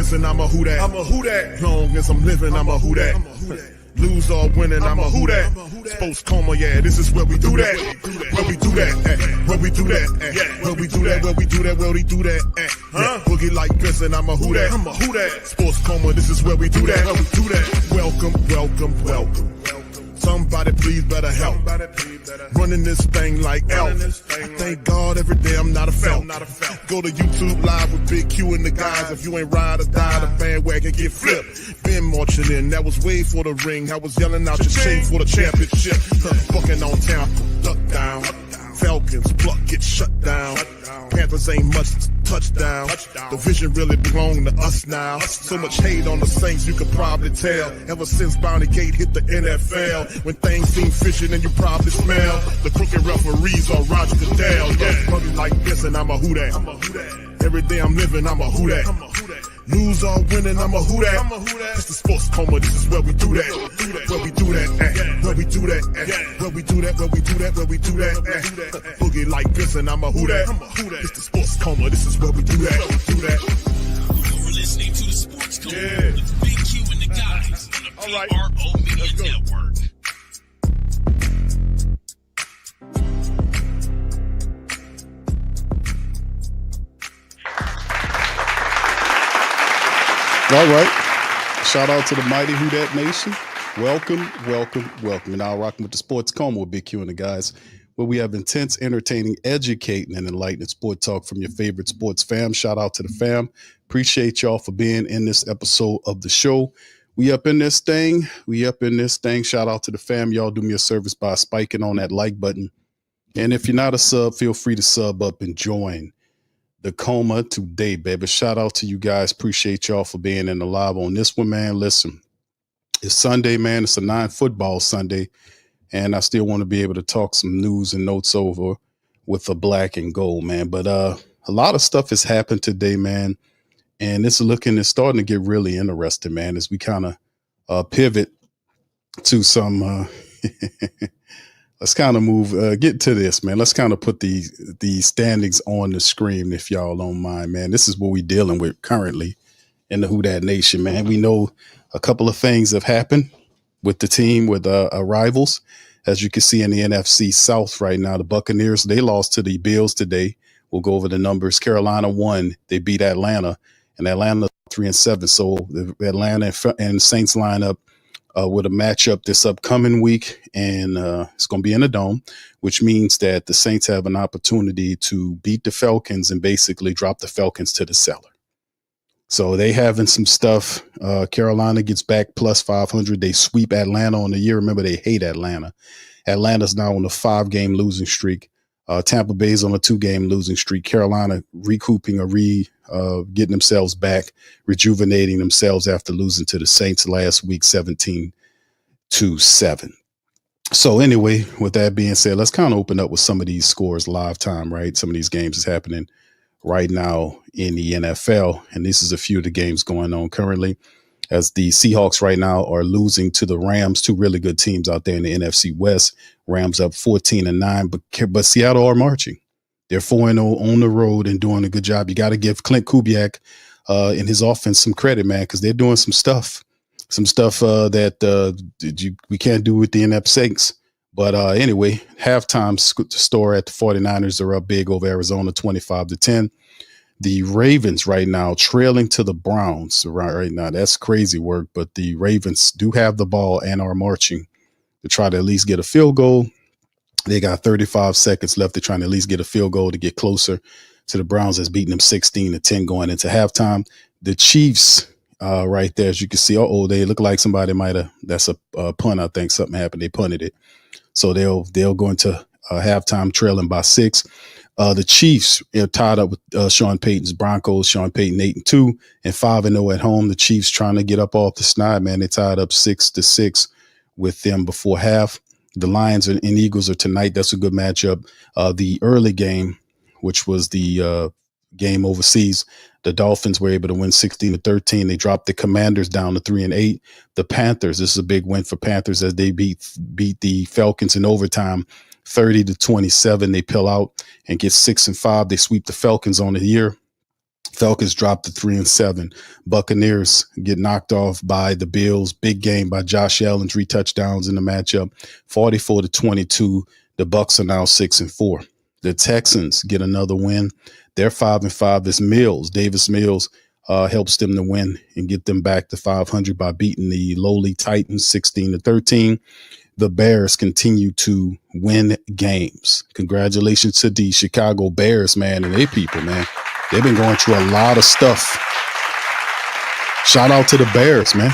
pissing, I'm a who that. I'm a who that. Long as I'm living, I'm a who that. Lose or winning, I'm a who that. Sports Coma, yeah, this is where we do that. Where we do that, where we do that, where we do that, where we do that, where we do that. Boogie like pissing, I'm a who that. I'm a who that. Sports Coma, this is where we do that. Where we do that. Welcome, welcome, welcome. Somebody please better help. Running this thing like Elf. I thank God every day I'm not a felt. Go to YouTube Live with Big Q and the guys. If you ain't ride or die, the bandwagon get flipped. Been marching in, that was way for the ring. I was yelling out your chain for the championship. Fucking on town, duck down. Falcons, pluck, get shut down. Panthers ain't much touchdown. The vision really belong to us now. So much hate on the Saints, you could probably tell. Ever since Bounty Gate hit the NFL, when things seem fishy and you probably smell the crooked referees on Roger Goodell. Yeah, money like this and I'm a who that. Every day I'm living, I'm a who that. Lose or winning, I'm a who that. It's the Sports Coma, this is where we do that. Where we do that, where we do that, where we do that, where we do that, where we do that. Boogie like this and I'm a who that. It's the Sports Coma, this is where we do that. You're listening to the Sports Coma with Big Q and the guys on the PRO Media Network. All right. Shout out to the mighty Who Dat Nation. Welcome, welcome, welcome. And now rocking with the Sports Coma with Big Q and the guys, where we have intense, entertaining, educating, and enlightening sport talk from your favorite sports fam. Shout out to the fam. Appreciate y'all for being in this episode of the show. We up in this thing. Shout out to the fam. Y'all do me a service by spiking on that like button. And if you're not a sub, feel free to sub up and join the Coma today, baby. Shout out to you guys. Appreciate y'all for being in the live on this one, man. Listen, it's Sunday, man. It's a non-football Sunday, and I still want to be able to talk some news and notes over with the black and gold, man. But a lot of stuff has happened today, man, and it's starting to get really interesting, man, as we kind of pivot to some let's kind of move, get to this, man. Let's kind of put the standings on the screen, if y'all don't mind, man. This is what we're dealing with currently in the Who Dat Nation, man. We know a couple of things have happened with the team, with our rivals. As you can see in the NFC South right now, the Buccaneers, they lost to the Bills today. We'll go over the numbers. Carolina won. They beat Atlanta, and Atlanta 3-7. So the Atlanta and Saints line up with a matchup this upcoming week, and it's going to be in a dome, which means that the Saints have an opportunity to beat the Falcons and basically drop the Falcons to the cellar. So they having some stuff. Carolina gets back plus 500. They sweep Atlanta on the year. Remember, they hate Atlanta. Atlanta's now on a 5-game losing streak. Tampa Bay's on a 2-game losing streak. Carolina recouping getting themselves back, rejuvenating themselves after losing to the Saints last week, 17-7. So anyway, with that being said, let's kind of open up with some of these scores live time, right? Some of these games is happening right now in the NFL, and this is a few of the games going on currently, as the Seahawks right now are losing to the Rams, two really good teams out there in the NFC West. Rams up 14-9, but Seattle are marching. They're 4-0 on the road and doing a good job. You got to give Clint Kubiak and his offense some credit, man, because they're doing some stuff that we can't do with the inept Saints. But anyway, halftime score at the 49ers are up big over Arizona, 25-10. The Ravens right now trailing to the Browns right now. That's crazy work, but the Ravens do have the ball and are marching to try to at least get a field goal. They got 35 seconds left. They're trying to at least get a field goal to get closer to the Browns that's beating them 16-10 going into halftime. The Chiefs right there, as you can see, they look like somebody might have, that's a punt. I think something happened. They punted it. So they'll go into halftime trailing by 6. The Chiefs are tied up with Sean Payton's Broncos. Sean Payton 8-2 and 5-0 at home. The Chiefs trying to get up off the snide, man. They tied up 6-6 with them before half. The Lions and Eagles are tonight. That's a good matchup. The early game, which was the game overseas, the Dolphins were able to win 16-13. They dropped the Commanders down to 3-8. The Panthers, this is a big win for Panthers as they beat the Falcons in overtime, 30-27. They peel out and get 6-5. They sweep the Falcons on the year. Falcons dropped to 3-7. Buccaneers get knocked off by the Bills. Big game by Josh Allen, 3 touchdowns in the matchup, 44-22. The Bucs are now 6-4. The Texans get another win. They're 5-5. This Davis Mills, helps them to win and get them back to 500 by beating the lowly Titans 16-13. The Bears continue to win games. Congratulations to the Chicago Bears, man, and their people, man. They've been going through a lot of stuff. Shout out to the Bears, man.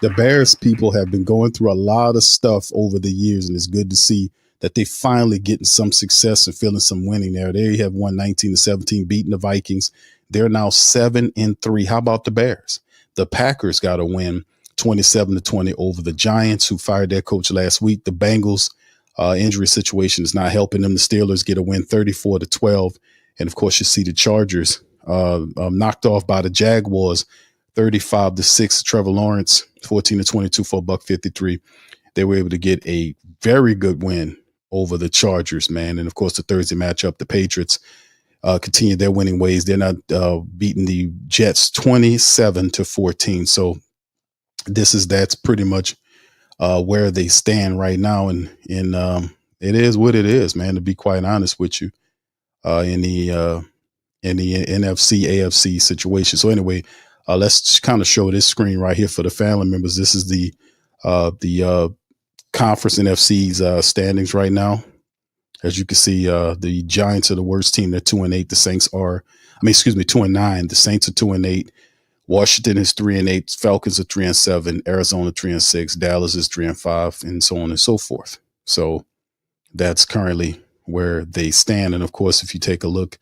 The Bears people have been going through a lot of stuff over the years, and it's good to see that they finally getting some success and feeling some winning there. They have won 19-17, beating the Vikings. They're now 7-3. How about the Bears? The Packers got a win 27-20 over the Giants, who fired their coach last week. The Bengals injury situation is not helping them. The Steelers get a win 34-12. And of course, you see the Chargers knocked off by the Jaguars 35-6. Trevor Lawrence 14-22 for $153. They were able to get a very good win over the Chargers, man. And of course, the Thursday matchup, the Patriots continue their winning ways. They're not beating the Jets 27-14. So that's pretty much where they stand right now. And it is what it is, man, to be quite honest with you, in the NFC, AFC situation. So anyway, let's kind of show this screen right here for the family members. This is the conference NFC's standings right now. As you can see, the Giants are the worst team. They're 2-8. The Saints are, 2-9. The Saints are 2-8. Washington is 3-8. Falcons are 3-7. Arizona 3-6. Dallas is 3-5, and so on and so forth. So that's currently where they stand. And of course, if you take a look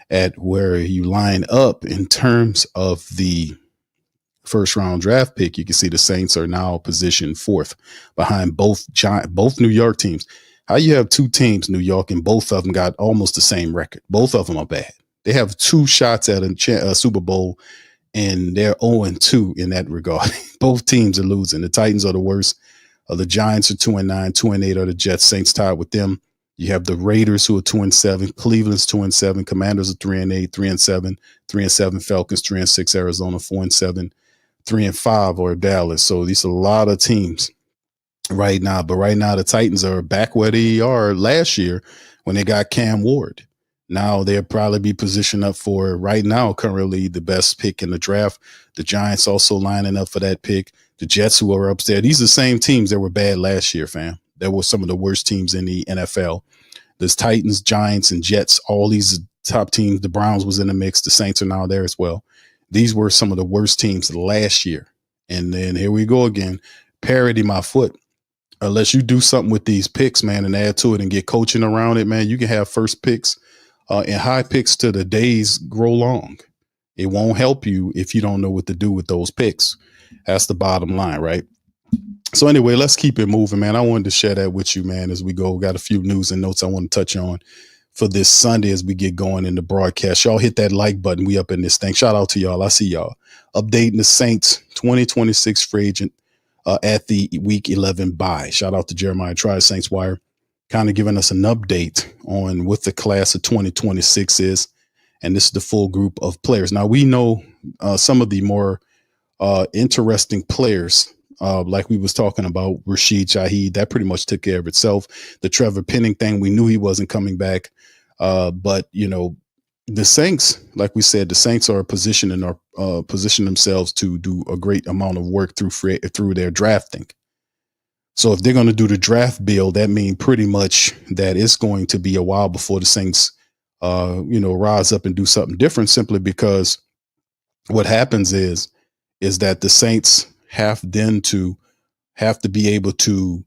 at where you line up in terms of the first round draft pick, you can see the Saints are now positioned 4th behind both New York teams. How you have 2 teams, New York, and both of them got almost the same record. Both of them are bad. They have 2 shots at a Super Bowl, and they're 0-2 in that regard. Both teams are losing. The Titans are the worst. The Giants are 2-9, 2-8 are the Jets. Saints tied with them. You have the Raiders, who are 2-7. Cleveland's 2-7. Commanders are 3-8, 3-7, 3-7. Falcons 3-6. Arizona 4-7, 3-5 or Dallas. So these are a lot of teams right now. But right now, the Titans are back where they are last year when they got Cam Ward. Now they'll probably be positioned up for, right now, currently the best pick in the draft. The Giants also lining up for that pick. The Jets, who are upstairs, these are the same teams that were bad last year, fam. That were some of the worst teams in the NFL. There's Titans, Giants, and Jets, all these top teams. The Browns was in the mix. The Saints are now there as well. These were some of the worst teams last year. And then here we go again. Parity my foot. Unless you do something with these picks, man, and add to it and get coaching around it, man, you can have first picks and high picks till the days grow long. It won't help you if you don't know what to do with those picks. That's the bottom line, right? So anyway, let's keep it moving, man. I wanted to share that with you, man, as we go. Got a few news and notes I want to touch on for this Sunday as we get going in the broadcast. Y'all hit that like button. We up in this thing. Shout out to y'all. I see y'all. Updating the Saints 2026 free agent at the Week 11 bye. Shout out to Jeremiah Tribe, Saints Wire, kind of giving us an update on what the class of 2026 is. And this is the full group of players. Now, we know some of the more interesting players, like we was talking about, Rashid Shaheed, that pretty much took care of itself. The Trevor Penning thing, we knew he wasn't coming back. But, you know, the Saints, like we said, the Saints are positioning themselves to do a great amount of work through their drafting. So if they're going to do the draft bill, that means pretty much that it's going to be a while before the Saints, rise up and do something different, simply because what happens is that the Saints have to be able to,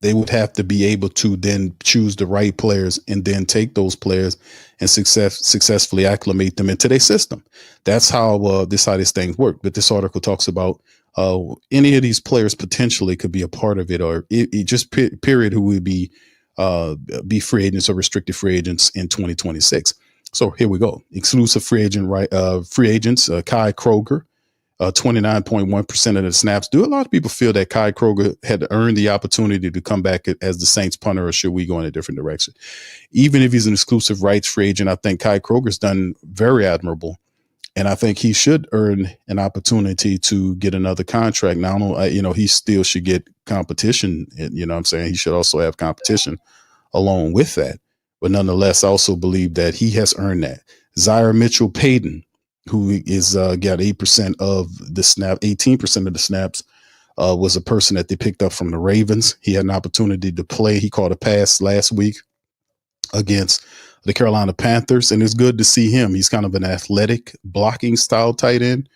they would have to be able to then choose the right players and then take those players and successfully acclimate them into their system. That's how this thing work. But this article talks about any of these players potentially could be a part of it, or it just period who would be free agents or restricted free agents in 2026. So here we go. Exclusive free agents, Kai Kroger, 29.1% of the snaps. Do a lot of people feel that Kai Kroger had to earn the opportunity to come back as the Saints punter, or should we go in a different direction? Even if he's an exclusive rights free agent, I think Kai Kroger's done very admirable. And I think he should earn an opportunity to get another contract. Now, he still should get competition. You know what I'm saying? He should also have competition along with that. But nonetheless, I also believe that he has earned that. Zaire Mitchell-Payton, who is got 8% of the snap, 18% of the snaps, was a person that they picked up from the Ravens. He had an opportunity to play. He caught a pass last week against the Carolina Panthers, and it's good to see him. He's kind of an athletic blocking style tight end,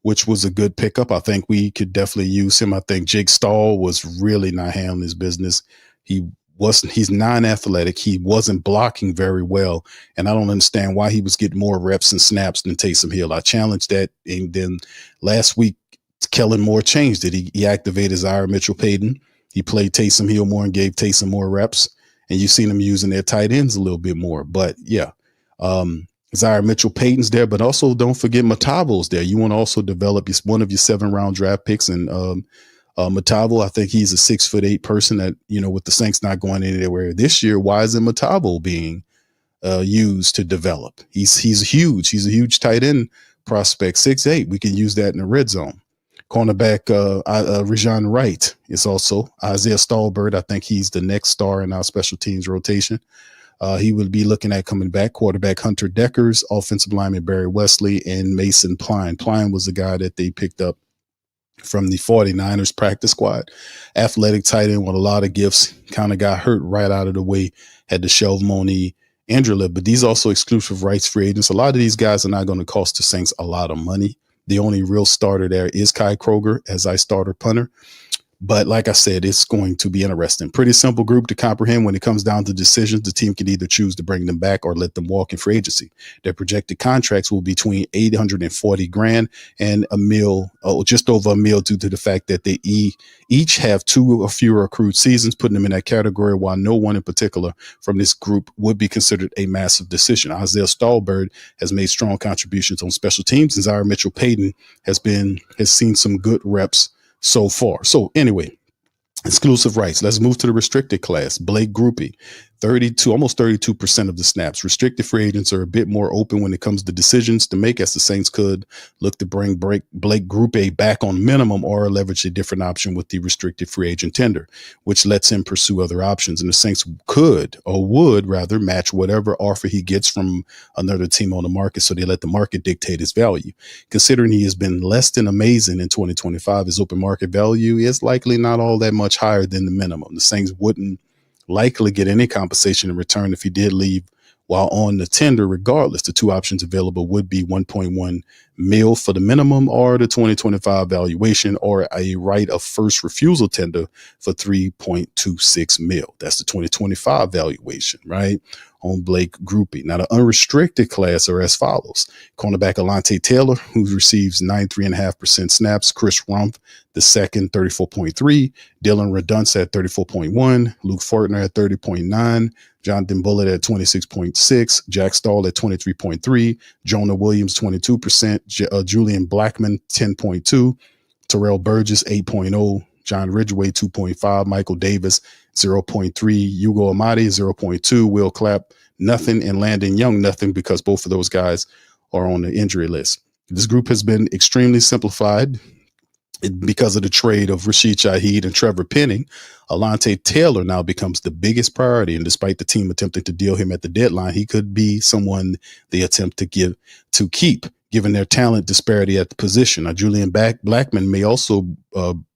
which was a good pickup. I think we could definitely use him. I think Jake Stahl was really not handling his business. He's non-athletic. He wasn't blocking very well, and I don't understand why he was getting more reps and snaps than Taysom Hill. I challenged that, and then last week, Kellen Moore changed it. He activated Zaire Mitchell-Payton. He played Taysom Hill more and gave Taysom more reps. And you've seen them using their tight ends a little bit more. But, yeah, Zaire Mitchell-Payton's there. But also don't forget Matavo's there. You want to also develop one of your 7-round draft picks. And Matavo, I think he's a 6'8" person that, with the Saints not going anywhere this year, why isn't Matavo being used to develop? He's huge. He's a huge tight end prospect, 6'8". We can use that in the red zone. Cornerback Rajon Wright is also Isaiah Stallbird. I think he's the next star in our special teams rotation. He would be looking at coming back. Quarterback Hunter Deckers, offensive lineman Barry Wesley, and Mason Pline. Pline was the guy that they picked up from the 49ers practice squad. Athletic tight end with a lot of gifts. Kind of got hurt right out of the way. Had to shelve him on the injury list. But these also exclusive rights free agents. A lot of these guys are not going to cost the Saints a lot of money. The only real starter there is Kai Kroger as our starter punter. But like I said, it's going to be interesting. Pretty simple group to comprehend when it comes down to decisions. The team can either choose to bring them back or let them walk in free agency. Their projected contracts will be between $840,000 and $1 million, just over $1 million, due to the fact that they each have 2 or fewer accrued seasons, putting them in that category, while no one in particular from this group would be considered a massive decision. Isaiah Stallbird has made strong contributions on special teams, and Zaire Mitchell-Payton has seen some good reps so far. So anyway, exclusive rights. Let's move to the restricted class. Blake Grupe, almost 32% of the snaps. Restricted free agents are a bit more open when it comes to decisions to make, as the Saints could look to bring Blake Grupe back on minimum or leverage a different option with the restricted free agent tender, which lets him pursue other options. And the Saints could, or would rather, match whatever offer he gets from another team on the market, so they let the market dictate his value. Considering he has been less than amazing in 2025, his open market value is likely not all that much higher than the minimum. The Saints wouldn't likely get any compensation in return if he did leave while on the tender. Regardless, the 2 options available would be $1.1 million for the minimum, or the 2025 valuation, or a right of first refusal tender for $3.26 million. That's the 2025 valuation, right, on Blake Grupe. Now, the unrestricted class are as follows. Cornerback Alontae Taylor, who receives 93.5% snaps. Chris Rumph, the second, 34.3. Dylan Redunce at 34.1. Luke Fortner at 30.9. Jonathan Bullitt at 26.6. Jack Stahl at 23.3. Jonah Williams, 22%. Julian Blackman, 10.2. Terrell Burgess, 8.0. John Ridgway, 2.5. Michael Davis, 0.3. Hugo Amadi, 0.2. Will Clapp, nothing. And Landon Young, nothing, because both of those guys are on the injury list. This group has been extremely simplified because of the trade of Rashid Shaheed and Trevor Penning. Alontae Taylor now becomes the biggest priority, and despite the team attempting to deal him at the deadline, he could be someone they attempt to keep, given their talent disparity at the position. Now, Julian Blackman may also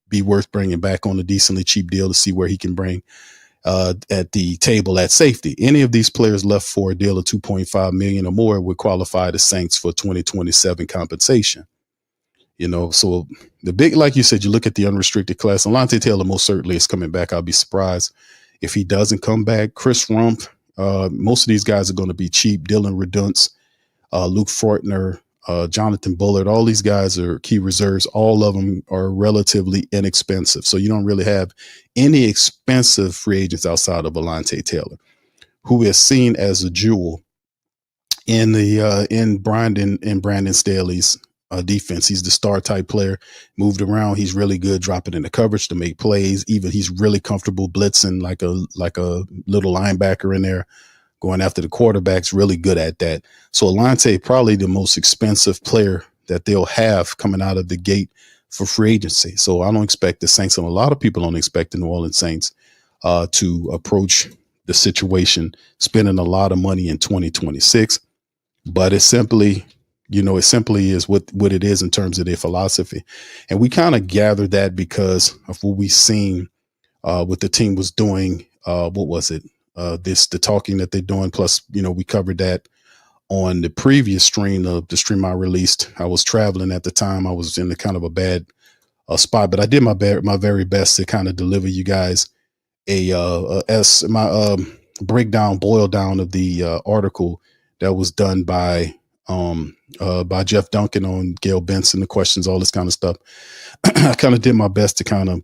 be worth bringing back on a decently cheap deal to see where he can bring at the table at safety. Any of these players left for a deal of $2.5 million or more would qualify the Saints for 2027 compensation. So the big, like you said, you look at the unrestricted class. Alontae Taylor most certainly is coming back. I'll be surprised if he doesn't come back. Chris Rumph, most of these guys are going to be cheap. Dylan Redunce, Luke Fortner, Jonathan Bullard, all these guys are key reserves. All of them are relatively inexpensive. So you don't really have any expensive free agents outside of Alontae Taylor, who is seen as a jewel in Brandon Staley's defense. He's the star type player, moved around. He's really good dropping into coverage to make plays. Even he's really comfortable blitzing like a little linebacker in there, going after the quarterbacks, really good at that. So Alante, probably the most expensive player that they'll have coming out of the gate for free agency. So I don't expect the Saints, and a lot of people don't expect the New Orleans Saints to approach the situation spending a lot of money in 2026. But it's simply, it simply is what it is in terms of their philosophy. And we kind of gathered that because of what we seen what the team was doing. What was it? The talking that they're doing. Plus, we covered that on the previous stream, the stream I released. I was traveling at the time. I was in a kind of a bad spot, but I did my very best to kind of deliver you guys my breakdown, boil down of the article that was done by Jeff Duncan on Gail Benson, the questions, all this kind of stuff. I kind of did my best to kind of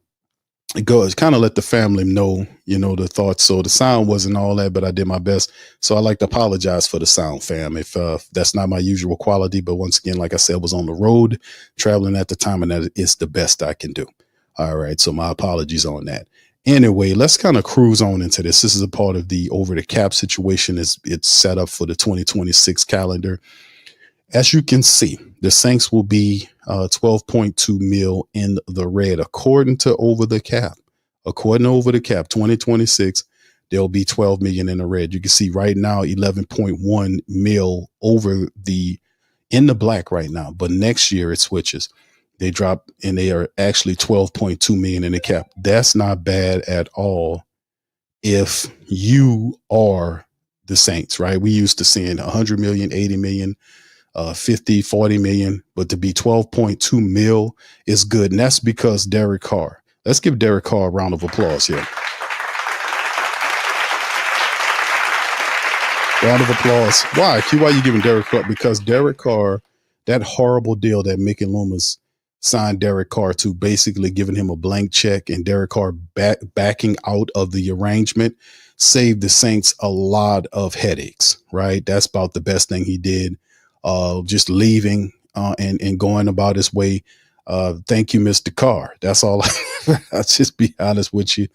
let the family know, the thoughts. So the sound wasn't all that, but I did my best. So I like to apologize for the sound, fam, if that's not my usual quality. But once again, like I said, I was on the road traveling at the time, and that is the best I can do. All right. So my apologies on that. Anyway, let's kind of cruise on into this. This is a part of the over the cap situation. It's set up for the 2026 calendar. As you can see, the Saints will be 12.2 mil in the red, according to over the cap. According to over the cap, 2026, there'll be 12 million in the red. You can see right now 11.1 mil in the black right now. But next year it switches. They drop and they are actually 12.2 million in the cap. That's not bad at all if you are the Saints, right? We used to seeing 100 million, 80 million, 50, 40 million, but to be 12.2 mil is good. And that's because Derek Carr. Let's give Derek Carr a round of applause here. Round of applause. Why? Why are you giving Derek Carr? Because Derek Carr, that horrible deal that Mickey Loomis signed Derek Carr to, basically giving him a blank check, and Derek Carr backing out of the arrangement, saved the Saints a lot of headaches, right? That's about the best thing he did. Just leaving and going about his way. Thank you, Mr. Carr. That's all. I'll just be honest with you.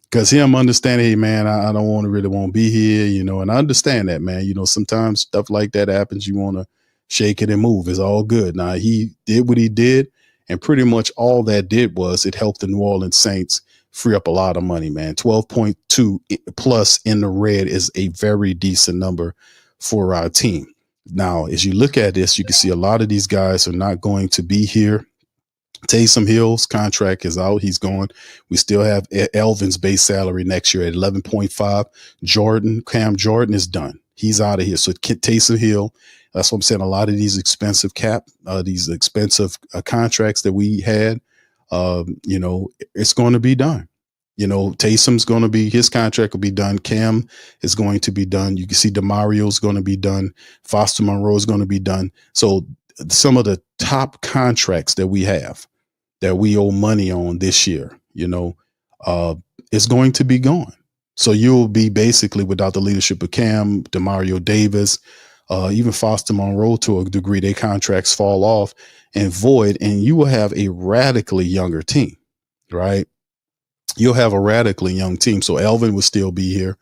Because him understanding, hey, man, I don't really want to be here, and I understand that, man. Sometimes stuff like that happens. You want to shake it and move. It's all good. Now, he did what he did, and pretty much all that did was it helped the New Orleans Saints free up a lot of money, man. 12.2 plus in the red is a very decent number for our team. Now, as you look at this, you can see a lot of these guys are not going to be here. Taysom Hill's contract is out. He's gone. We still have Elvin's base salary next year at 11.5. Cam Jordan is done. He's out of here. So Taysom Hill, that's what I'm saying. A lot of these expensive contracts that we had, it's going to be done. Taysom's going to be, his contract will be done. Cam is going to be done. You can see DeMario's going to be done. Foster Monroe is going to be done. So some of the top contracts that we have, that we owe money on this year, is going to be gone. So you'll be basically without the leadership of Cam, DeMario Davis, even Foster Monroe to a degree, their contracts fall off and void, and you will have a radically younger team, right? You'll have a radically young team. So Elvin will still be here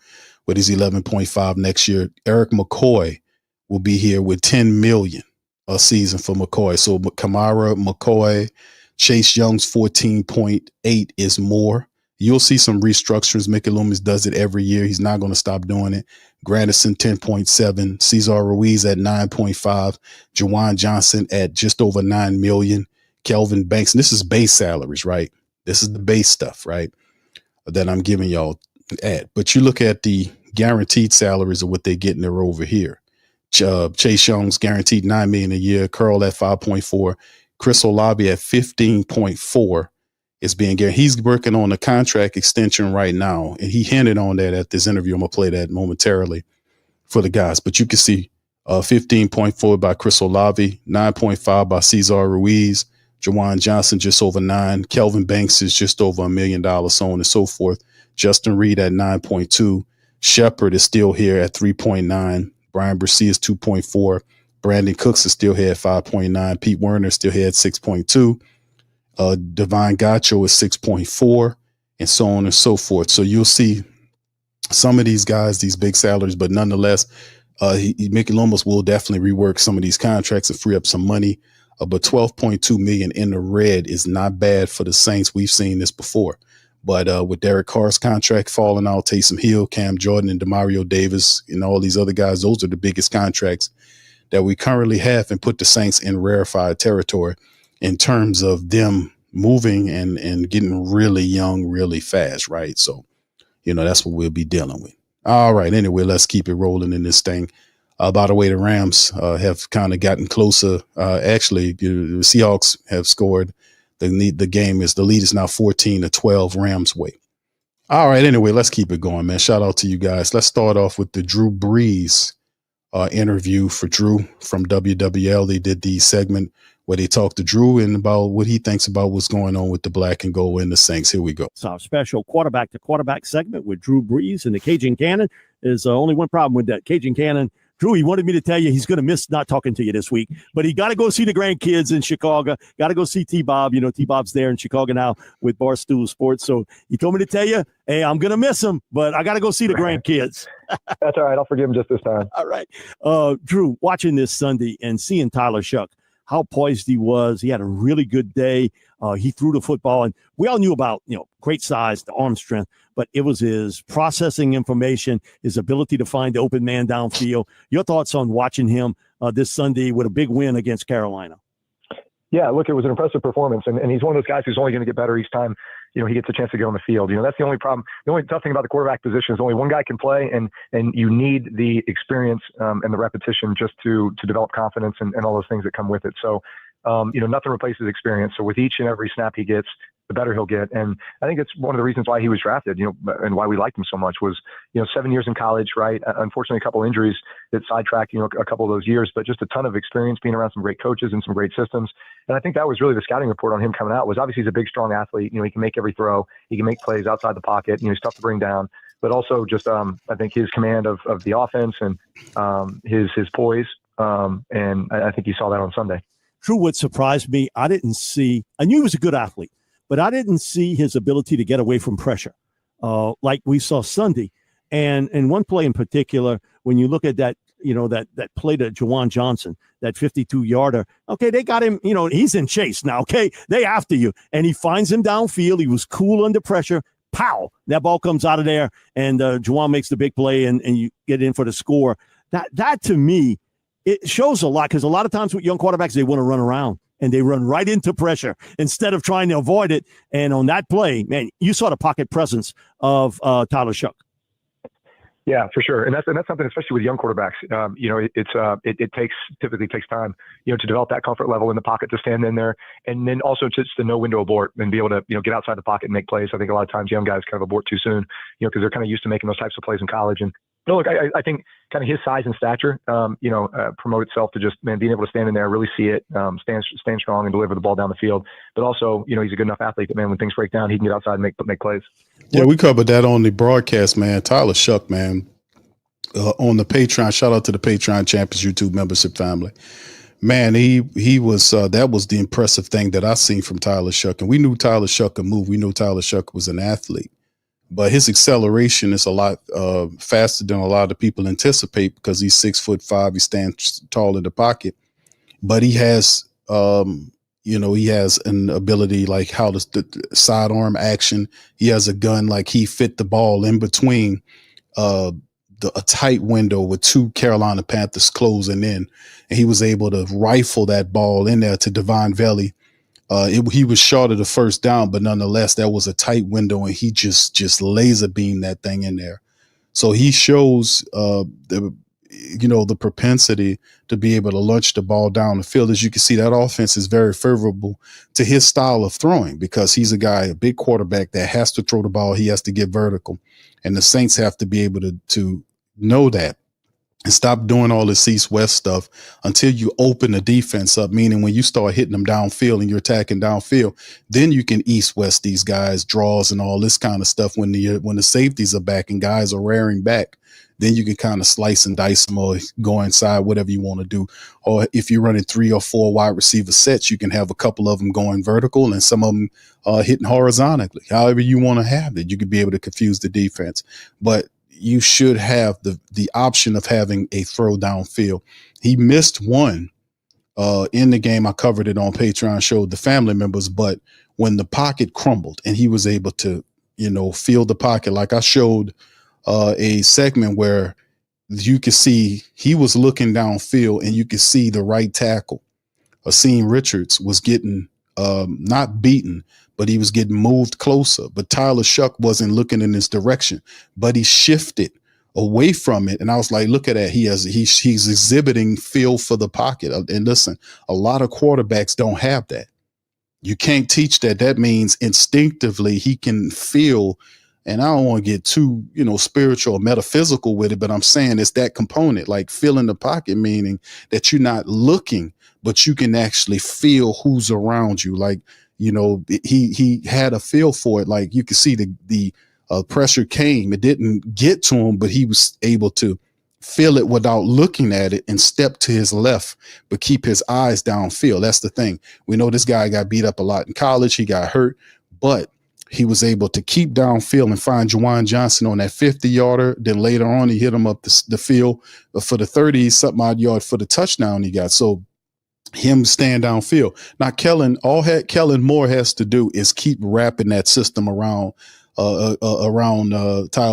with his 11.5 next year. Eric McCoy will be here with 10 million a season for McCoy. So Kamara, McCoy, Chase Young's 14.8 is more. You'll see some restructures. Mickey Loomis does it every year. He's not going to stop doing it. Granderson 10.7, Cesar Ruiz at 9.5, Juwan Johnson at just over 9 million, Kelvin Banks. And this is base salaries, right? This is the base stuff, right? That I'm giving y'all at. But you look at the guaranteed salaries of what they're getting there over here. Chase Young's guaranteed $9 million a year. Curl at 5.4. Chris Olave at 15.4 is being guaranteed. He's working on a contract extension right now, and he hinted on that at this interview. I'm gonna play that momentarily for the guys. But you can see 15.4 by Chris Olave, 9.5 by Cesar Ruiz, Juwan Johnson just over 9. Kelvin Banks is just over $1 million, so on and so forth. Justin Reed at 9.2. Shepard is still here at 3.9. Brian Brissy is 2.4. Brandon Cooks is still here at 5.9. Pete Werner still here at 6.2. Divine Gacho is 6.4, and so on and so forth. So you'll see some of these guys, these big salaries, but nonetheless, Mickey Loomis will definitely rework some of these contracts and free up some money. But 12.2 million in the red is not bad for the Saints. We've seen this before. But with Derek Carr's contract falling out, Taysom Hill, Cam Jordan, and Demario Davis, and all these other guys, those are the biggest contracts that we currently have, and put the Saints in rarefied territory in terms of them moving and getting really young really fast, right? So, that's what we'll be dealing with. All right. Anyway, let's keep it rolling in this thing. By the way, the Rams have kind of gotten closer. Actually, the Seahawks have scored. The lead is now 14-12 Rams way. All right. Anyway, let's keep it going, man. Shout out to you guys. Let's start off with the Drew Brees interview for Drew from WWL. They did the segment where they talked to Drew and about what he thinks about what's going on with the black and gold and the Saints. Here we go. It's our special quarterback to quarterback segment with Drew Brees and the Cajun Cannon. There's only one problem with that. Cajun Cannon, Drew, he wanted me to tell you he's going to miss not talking to you this week, but he got to go see the grandkids in Chicago. Got to go see T-Bob. T-Bob's there in Chicago now with Barstool Sports. So he told me to tell you, hey, I'm going to miss him, but I got to go see the grandkids. That's all right. I'll forgive him just this time. All right. Drew, watching this Sunday and seeing Tyler Shough, how poised he was. He had a really good day. He threw the football, and we all knew about, great size, the arm strength, but it was his processing information, his ability to find the open man downfield. Your thoughts on watching him this Sunday with a big win against Carolina? Yeah, look, it was an impressive performance, and he's one of those guys who's only going to get better each time, he gets a chance to go on the field. That's the only problem. The only tough thing about the quarterback position is only one guy can play, and you need the experience and the repetition just to develop confidence and all those things that come with it. So, nothing replaces experience. So with each and every snap he gets, the better he'll get. And I think it's one of the reasons why he was drafted, and why we liked him so much was, 7 years in college, right? Unfortunately, a couple injuries that sidetracked, a couple of those years, but just a ton of experience being around some great coaches and some great systems. And I think that was really the scouting report on him coming out was obviously he's a big, strong athlete. He can make every throw. He can make plays outside the pocket. He's tough to bring down, but also just, I think his command of the offense and his poise. And I think you saw that on Sunday. Drew, what surprised me, I knew he was a good athlete, but I didn't see his ability to get away from pressure like we saw Sunday. And one play in particular, when you look at that, that play to Juwan Johnson, that 52-yarder, okay, they got him, he's in chase now, okay? They after you. And he finds him downfield. He was cool under pressure. Pow! That ball comes out of there, and Juwan makes the big play, and you get in for the score. That to me, it shows a lot, because a lot of times with young quarterbacks, they want to run around and they run right into pressure instead of trying to avoid it. And on that play, man, you saw the pocket presence of Tyler Shough. Yeah, for sure. And that's something, especially with young quarterbacks, it typically takes time, to develop that comfort level in the pocket to stand in there. And then also just to know when to abort and be able to, get outside the pocket and make plays. I think a lot of times young guys kind of abort too soon, because they're kind of used to making those types of plays in college. And no, look, I think kind of his size and stature, promote itself to just, being able to stand in there, really see it, stand strong and deliver the ball down the field. But also, he's a good enough athlete that, when things break down, he can get outside and make plays. Yeah, we covered that on the broadcast, man. Tyler Shough, man, on the Patreon. Shout out to the Patreon Champions YouTube membership family. Man, he was that was the impressive thing that I seen from Tyler Shough. And we knew Tyler Shough could move. We knew Tyler Shough was an athlete. But his acceleration is a lot faster than a lot of the people anticipate, because he's 6'5". He stands tall in the pocket, but he has, he has an ability like how the sidearm action. He has a gun, like he fit the ball in between a tight window with two Carolina Panthers closing in, and he was able to rifle that ball in there to Devon Valley. He was short of the first down, but nonetheless, that was a tight window, and he just laser beamed that thing in there. So he shows the propensity to be able to launch the ball down the field. As you can see, that offense is very favorable to his style of throwing, because he's a big quarterback that has to throw the ball. He has to get vertical, and the Saints have to be able to know that. and stop doing all this east-west stuff until you open the defense up, meaning when you start hitting them downfield and you're attacking downfield, then you can east-west these guys, draws and all this kind of stuff. When the safeties are back and guys are rearing back, then you can kind of slice and dice them or go inside, whatever you want to do. Or if you're running 3 or 4 wide receiver sets, you can have a couple of them going vertical and some of them hitting horizontally. However you want to have it, you could be able to confuse the defense. But you should have the option of having a throw downfield. He missed one in the game. I covered it on Patreon, showed the family members, but when the pocket crumbled and he was able to, field the pocket, like I showed a segment where you could see he was looking downfield and you could see the right tackle, Asim Richards, was getting not beaten, but he was getting moved closer. But Tyler Shough wasn't looking in this direction, but he shifted away from it. And I was like, look at that. He's exhibiting feel for the pocket. And listen, a lot of quarterbacks don't have that. You can't teach that. That means instinctively he can feel. And I don't want to get too, spiritual or metaphysical with it, but I'm saying it's that component, like feeling the pocket, meaning that you're not looking, but you can actually feel who's around you. Like, he had a feel for it. Like you could see the pressure came. It didn't get to him, but he was able to feel it without looking at it and step to his left, but keep his eyes downfield. That's the thing. We know this guy got beat up a lot in college. He got hurt, but he was able to keep downfield and find Juwan Johnson on that 50-yarder. Then later on, he hit him up the field for the 30-something odd yard for the touchdown he got. So him staying downfield. Now, Kellen Moore has to do is keep wrapping that system around Tyler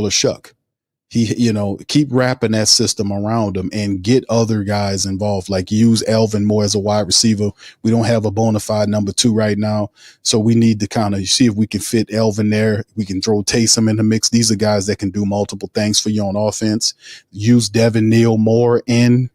Shough. He, keep wrapping that system around him and get other guys involved, like use Elvin more as a wide receiver. We don't have a bona fide number 2 right now. So we need to kind of see if we can fit Elvin there. We can throw Taysom in the mix. These are guys that can do multiple things for you on offense. Use Devin Neal more in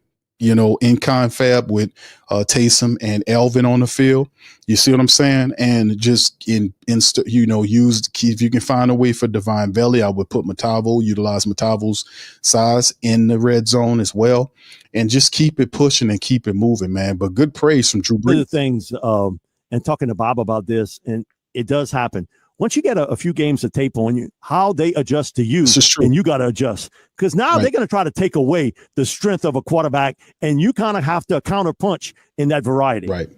confab with Taysom and Elvin on the field. You see what I'm saying? And just use, if you can find a way for Divine Belly, I would put utilize Matavo's size in the red zone as well, and just keep it pushing and keep it moving, man. But good praise from Drew Brees. One of the things, and talking to Bob about this, and it does happen. Once you get a few games of tape on you, how they adjust to you, and you got to adjust. Because now they're going to try to take away the strength of a quarterback, and you kind of have to counterpunch in that variety. Right.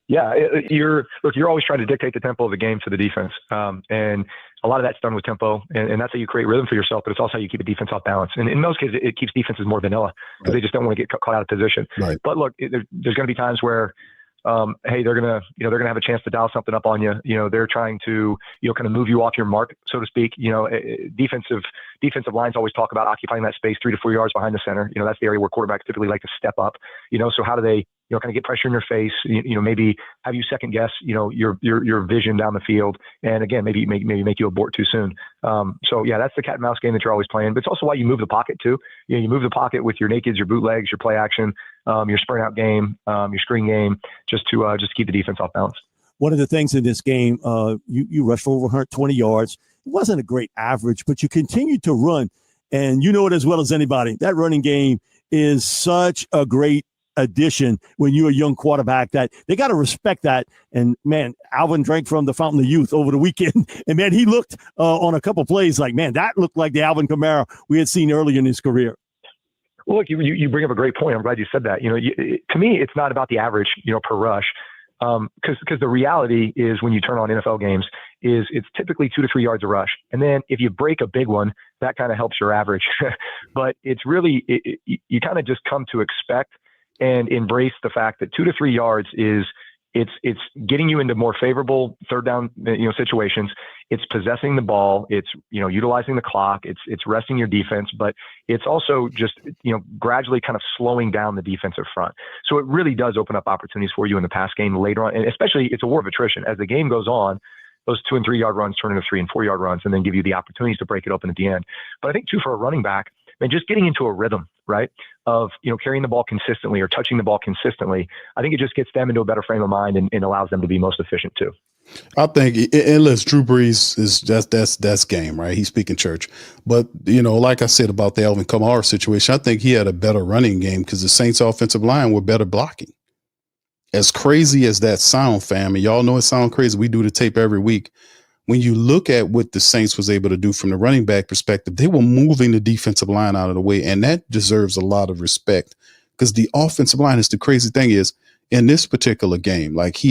Yeah, you're always trying to dictate the tempo of the game to the defense. And a lot of that's done with tempo, and that's how you create rhythm for yourself, but it's also how you keep a defense off balance. And in most cases, it keeps defenses more vanilla because they just don't want to get caught out of position. Right. But look, there's going to be times where hey, they're gonna have a chance to dial something up on you. They're trying to, kind of move you off your mark, so to speak. Defensive lines always talk about occupying that space 3 to 4 yards behind the center. That's the area where quarterbacks typically like to step up. So how do they, kind of get pressure in your face? Maybe have you second guess, your vision down the field, and again, maybe make you abort too soon. So yeah, that's the cat and mouse game that you're always playing. But it's also why you move the pocket too. You move the pocket with your nakeds, your bootlegs, your play action, your sprint out game, your screen game, just to keep the defense off balance. One of the things in this game, you rushed for over 120 yards. It wasn't a great average, but you continued to run, and you know it as well as anybody. That running game is such a great addition when you're a young quarterback that they got to respect that. And man, Alvin drank from the fountain of youth over the weekend, and man, he looked on a couple plays like, man, that looked like the Alvin Kamara we had seen earlier in his career. Well, look, you bring up a great point. I'm glad you said that. To me, it's not about the average, per rush. Because the reality is when you turn on NFL games is it's typically 2 to 3 yards a rush. And then if you break a big one, that kind of helps your average. But it's really, you kind of just come to expect and embrace the fact that 2 to 3 yards is it's getting you into more favorable third down, situations. It's possessing the ball. It's, utilizing the clock. It's resting your defense, but it's also just, gradually kind of slowing down the defensive front. So it really does open up opportunities for you in the pass game later on. And especially it's a war of attrition. As the game goes on, those 2 and 3 yard runs turn into 3 and 4 yard runs and then give you the opportunities to break it open at the end. But I think too, for a running back, just getting into a rhythm right, of, carrying the ball consistently or touching the ball consistently, I think it just gets them into a better frame of mind and allows them to be most efficient too. I think, unless Drew Brees is that's game, right? He's speaking church. But, like I said about the Alvin Kamara situation, I think he had a better running game because the Saints offensive line were better blocking. As crazy as that sound, fam, and y'all know it sounds crazy. We do the tape every week. When you look at what the Saints was able to do from the running back perspective, they were moving the defensive line out of the way, and that deserves a lot of respect because the offensive line is the crazy thing is in this particular game, like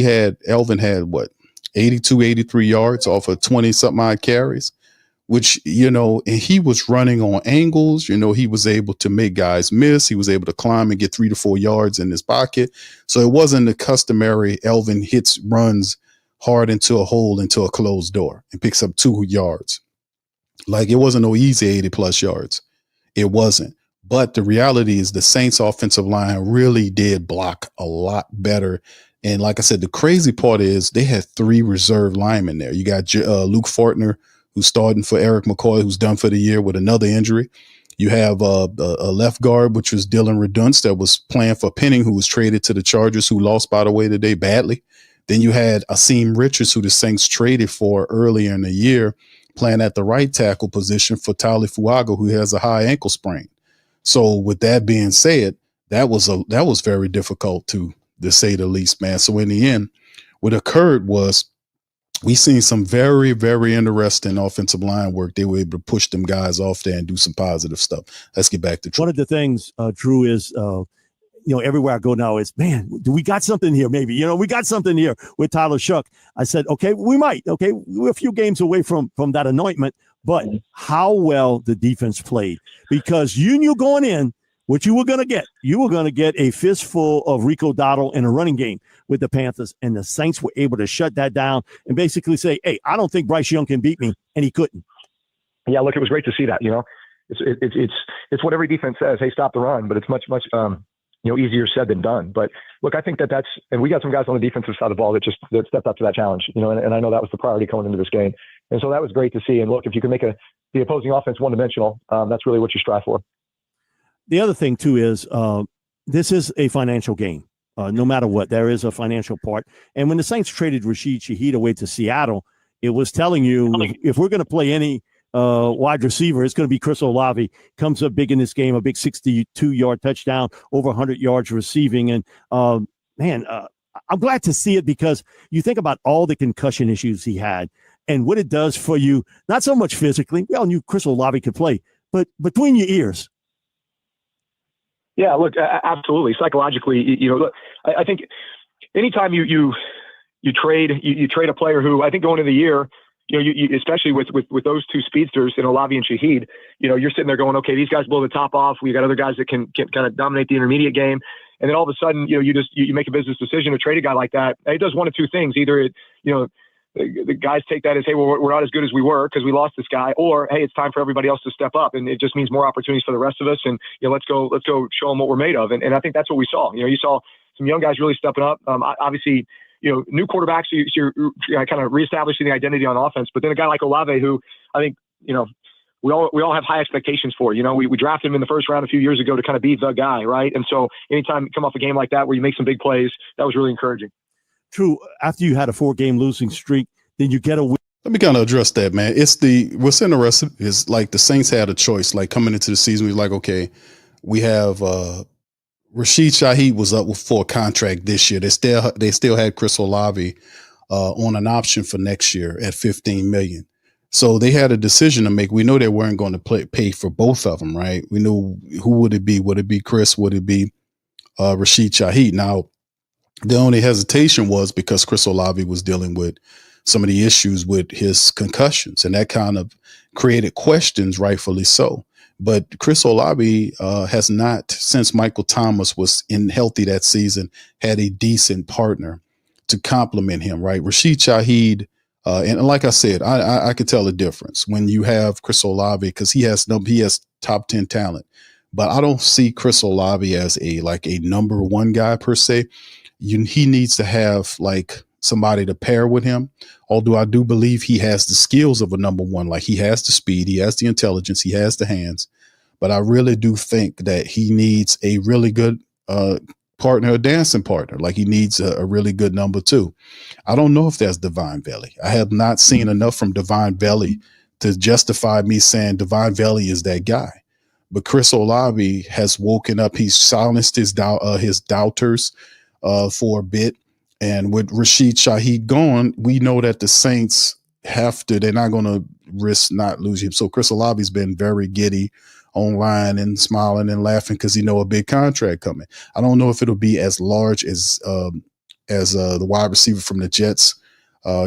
Elvin had what, 82, 83 yards off of 20 something odd carries, which, and he was running on angles, he was able to make guys miss. He was able to climb and get 3 to 4 yards in his pocket. So it wasn't the customary Elvin hits runs hard into a hole, into a closed door and picks up 2 yards. Like it wasn't no easy 80 plus yards. It wasn't. But the reality is the Saints offensive line really did block a lot better. And like I said, the crazy part is they had 3 reserve linemen there. You got Luke Fortner, who's starting for Eric McCoy, who's done for the year with another injury. You have a left guard, which was Dylan Redunce, that was playing for Penning, who was traded to the Chargers, who lost, by the way, today badly. Then you had Asim Richards, who the Saints traded for earlier in the year, playing at the right tackle position for Tyler Fuaga, who has a high ankle sprain. So with that being said, that was very difficult to say the least, man. So in the end, what occurred was we seen some very, very interesting offensive line work. They were able to push them guys off there and do some positive stuff. Let's get back to Drew. One of the things, Drew, is everywhere I go now is, man, do we got something here? Maybe, we got something here with Tyler Shough. I said, okay, we might. Okay, we're a few games away from that anointment, but how well the defense played, because you knew going in what you were going to get. You were going to get a fistful of Rico Dowdle in a running game with the Panthers, and the Saints were able to shut that down and basically say, hey, I don't think Bryce Young can beat me, and he couldn't. Yeah, look, it was great to see that. It's what every defense says, hey, stop the run, but it's much easier said than done. But look, I think that's, and we got some guys on the defensive side of the ball that stepped up to that challenge, and I know that was the priority going into this game. And so that was great to see. And look, if you can make the opposing offense one-dimensional, that's really what you strive for. The other thing too is this is a financial game. No matter what, there is a financial part. And when the Saints traded Rashid Shaheed away to Seattle, it was telling you if we're going to play any wide receiver, it's going to be Chris Olave. Comes up big in this game, a big 62-yard touchdown, over 100 yards receiving. And I'm glad to see it because you think about all the concussion issues he had and what it does for you, not so much physically. We all knew Chris Olave could play, but between your ears. Yeah, look, absolutely. Psychologically, look, I think anytime you trade a player who I think going into the year, you especially with those 2 speedsters in Olave and Shaheed, you're sitting there going, okay, these guys blow the top off. We got other guys that can kind of dominate the intermediate game, and then all of a sudden, you make a business decision to trade a guy like that. It does one of 2 things: either the guys take that as, hey, well, we're not as good as we were because we lost this guy, or hey, it's time for everybody else to step up, and it just means more opportunities for the rest of us. And let's go show them what we're made of. And I think that's what we saw. You saw some young guys really stepping up. Obviously, new quarterbacks, you're kind of reestablishing the identity on offense. But then a guy like Olave, who I think we all have high expectations for. We drafted him in the first round a few years ago to kind of be the guy, right? And so anytime you come off a game like that where you make some big plays, that was really encouraging. True. After you had a 4-game losing streak, then you get a win. Let me kind of address that, man. What's interesting is like the Saints had a choice. Like coming into the season, we were like, okay, we have Rashid Shaheed was up for a contract this year. They still had Chris Olave on an option for next year at $15 million. So they had a decision to make. We know they weren't going to pay for both of them, right? We knew who would it be? Would it be Chris? Would it be Rashid Shaheed? Now, the only hesitation was because Chris Olave was dealing with some of the issues with his concussions, and that kind of created questions, rightfully so. But Chris Olave has not, since Michael Thomas was healthy that season, had a decent partner to complement him, right? Rashid Shaheed, and like I said, I could tell the difference when you have Chris Olave because he has top 10 talent, but I don't see Chris Olave as a number 1 guy per se. He needs to have like somebody to pair with him. Although I do believe he has the skills of a number 1, like he has the speed, he has the intelligence, he has the hands. but I really do think that he needs a really good partner, a dancing partner. Like he needs a really good number 2. I don't know if that's Divine Belly. I have not seen enough from Divine Belly to justify me saying Divine Belly is that guy. But Chris Olave has woken up. He's silenced his doubters for a bit. And with Rashid Shaheed gone, we know that the Saints they're not going to risk not losing him. So Chris Olave's been very giddy online and smiling and laughing because he know a big contract coming. I don't know if it'll be as large as the wide receiver from the Jets,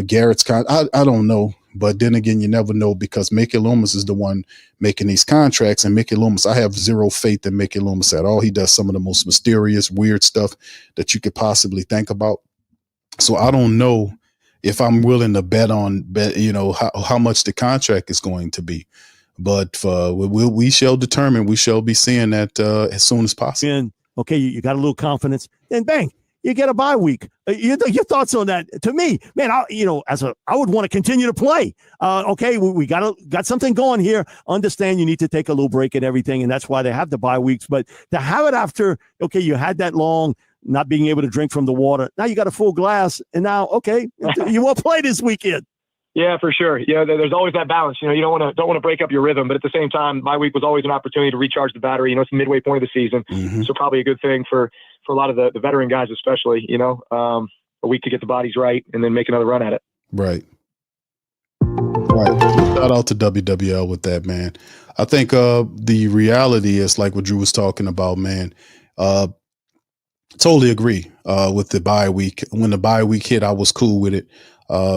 Garrett's contract. I don't know. But then again, you never know because Mickey Loomis is the one making these contracts. And Mickey Loomis, I have zero faith in Mickey Loomis at all. He does some of the most mysterious, weird stuff that you could possibly think about. So I don't know if I'm willing to bet how much the contract is going to be. But we shall determine. We shall be seeing that as soon as possible. And, okay, you got a little confidence. Then bang, you get a bye week. Your thoughts on that? To me, man, I would want to continue to play. Okay, we got something going here. Understand you need to take a little break and everything, and that's why they have the bye weeks. But to have it after, okay, you had that long, not being able to drink from the water. Now you got a full glass, and now, okay, you will play this weekend. Yeah, for sure. Yeah, there's always that balance. You don't want to break up your rhythm, but at the same time, my week was always an opportunity to recharge the battery. It's the midway point of the season, so probably a good thing for a lot of the veteran guys, especially. A week to get the bodies right and then make another run at it. Right. Shout out to WWL with that, man. I think the reality is like what Drew was talking about, man. Totally agree with the bye week. When the bye week hit, I was cool with it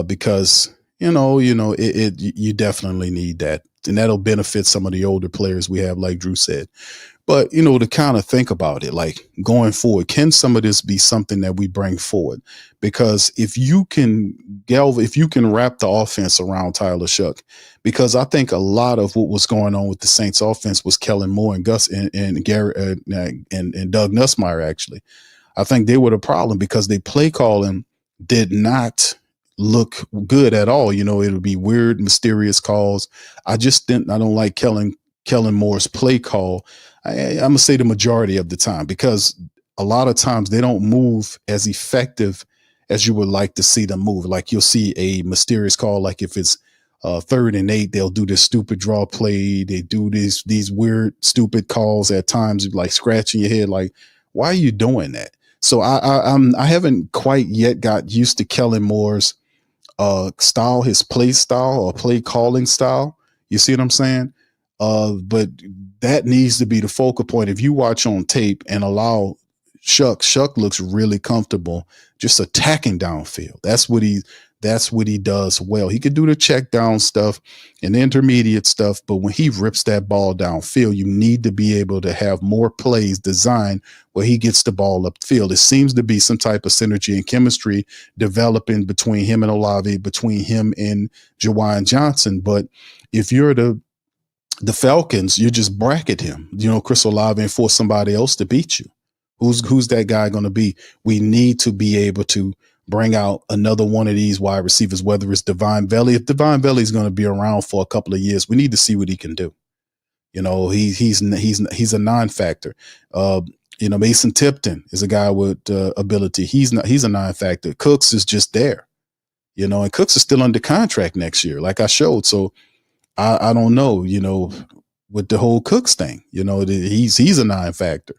because you definitely need that, and that'll benefit some of the older players we have, like Drew said. But to kind of think about it, like going forward, can some of this be something that we bring forward? Because if you can wrap the offense around Tyler Shough, because I think a lot of what was going on with the Saints offense was Kellen Moore and Gus and Garrett and Doug Nussmeier. Actually, I think they were the problem because they play calling did not look good at all. It would be weird, mysterious calls. I don't like Kellen Moore's play call. I'm gonna say the majority of the time, because a lot of times they don't move as effective as you would like to see them move. Like you'll see a mysterious call, like if it's 3rd and 8, they'll do this stupid draw play. They do these weird, stupid calls at times, like scratching your head, like, why are you doing that? So I haven't quite yet got used to Kellen Moore's style, his play style or play calling style. You see what I'm saying? But that needs to be the focal point. If you watch on tape and allow Shough looks really comfortable just attacking downfield. That's what he does well. He could do the check down stuff and the intermediate stuff, but when he rips that ball downfield, you need to be able to have more plays designed where he gets the ball upfield. It seems to be some type of synergy and chemistry developing between him and Olave, between him and Jawan Johnson. But if you're the Falcons, you just bracket him, Chris Olave, and force somebody else to beat you. Who's that guy going to be? We need to be able to bring out another one of these wide receivers, whether it's Divine Belly. If Divine Belly is going to be around for a couple of years, we need to see what he can do. He's a non-factor. Mason Tipton is a guy with ability. He's a non-factor. Cooks is just there, and Cooks is still under contract next year, like I showed. So I don't know, with the whole Cooks thing, he's a non-factor.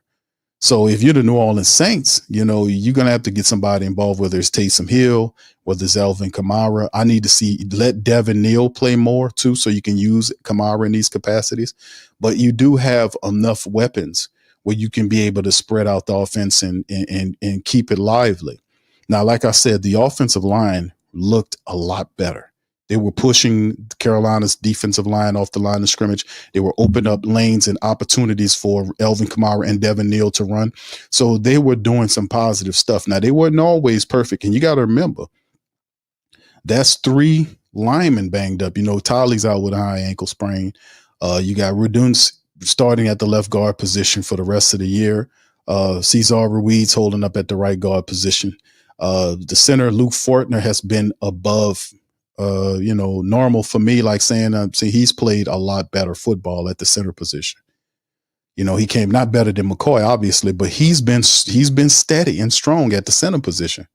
So if you're the New Orleans Saints, you're going to have to get somebody involved, whether it's Taysom Hill, whether it's Alvin Kamara. I need to let Devin Neal play more too, so you can use Kamara in these capacities. But you do have enough weapons where you can be able to spread out the offense and keep it lively. Now, like I said, the offensive line looked a lot better. They were pushing Carolina's defensive line off the line of scrimmage. They were opening up lanes and opportunities for Alvin Kamara and Devin Neal to run. So they were doing some positive stuff. Now, they weren't always perfect. And you got to remember, that's 3 linemen banged up. Tolly's out with a high ankle sprain. You got Redunce starting at the left guard position for the rest of the year. Cesar Ruiz holding up at the right guard position. The center, Luke Fortner, has been above normal for me, like saying, he's played a lot better football at the center position. You know, he came not better than McCoy, obviously, but he's been steady and strong at the center position.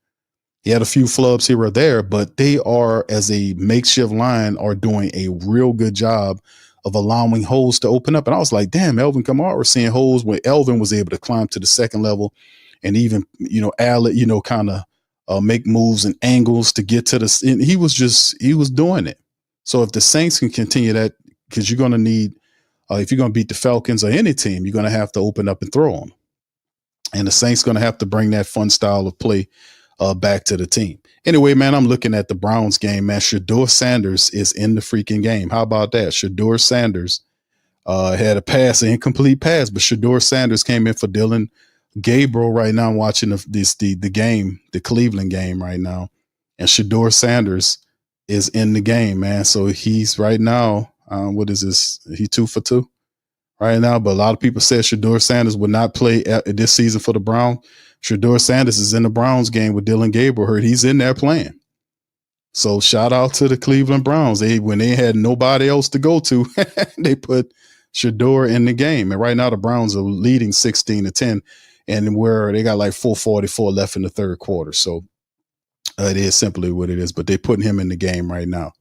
He had a few flubs here or there, but they are, as a makeshift line, are doing a real good job of allowing holes to open up. And I was like, damn, Elvin Kamara was seeing holes where Elvin was able to climb to the second level and even, Allen, kind of make moves and angles to get to the, and he was doing it. So if the Saints can continue that, because you're going to need, if you're going to beat the Falcons or any team, you're going to have to open up and throw them. And the Saints going to have to bring that fun style of play back to the team. Anyway, man, I'm looking at the Browns game, man. Shedeur Sanders is in the freaking game. How about that? Shedeur Sanders had an incomplete pass, but Shedeur Sanders came in for Dylan Gabriel right now. I'm watching the game, the Cleveland game right now. And Shedeur Sanders is in the game, man. So he's right now, what is this? He 2 for 2 right now. But a lot of people said Shedeur Sanders would not play this season for the Browns. Shedeur Sanders is in the Browns game with Dylan Gabriel. He's in there playing. So shout out to the Cleveland Browns. When they had nobody else to go to, they put Shedeur in the game. And right now the Browns are leading 16-10, and where they got like 4:44 left in the third quarter. So it is simply what it is. But they're putting him in the game right now.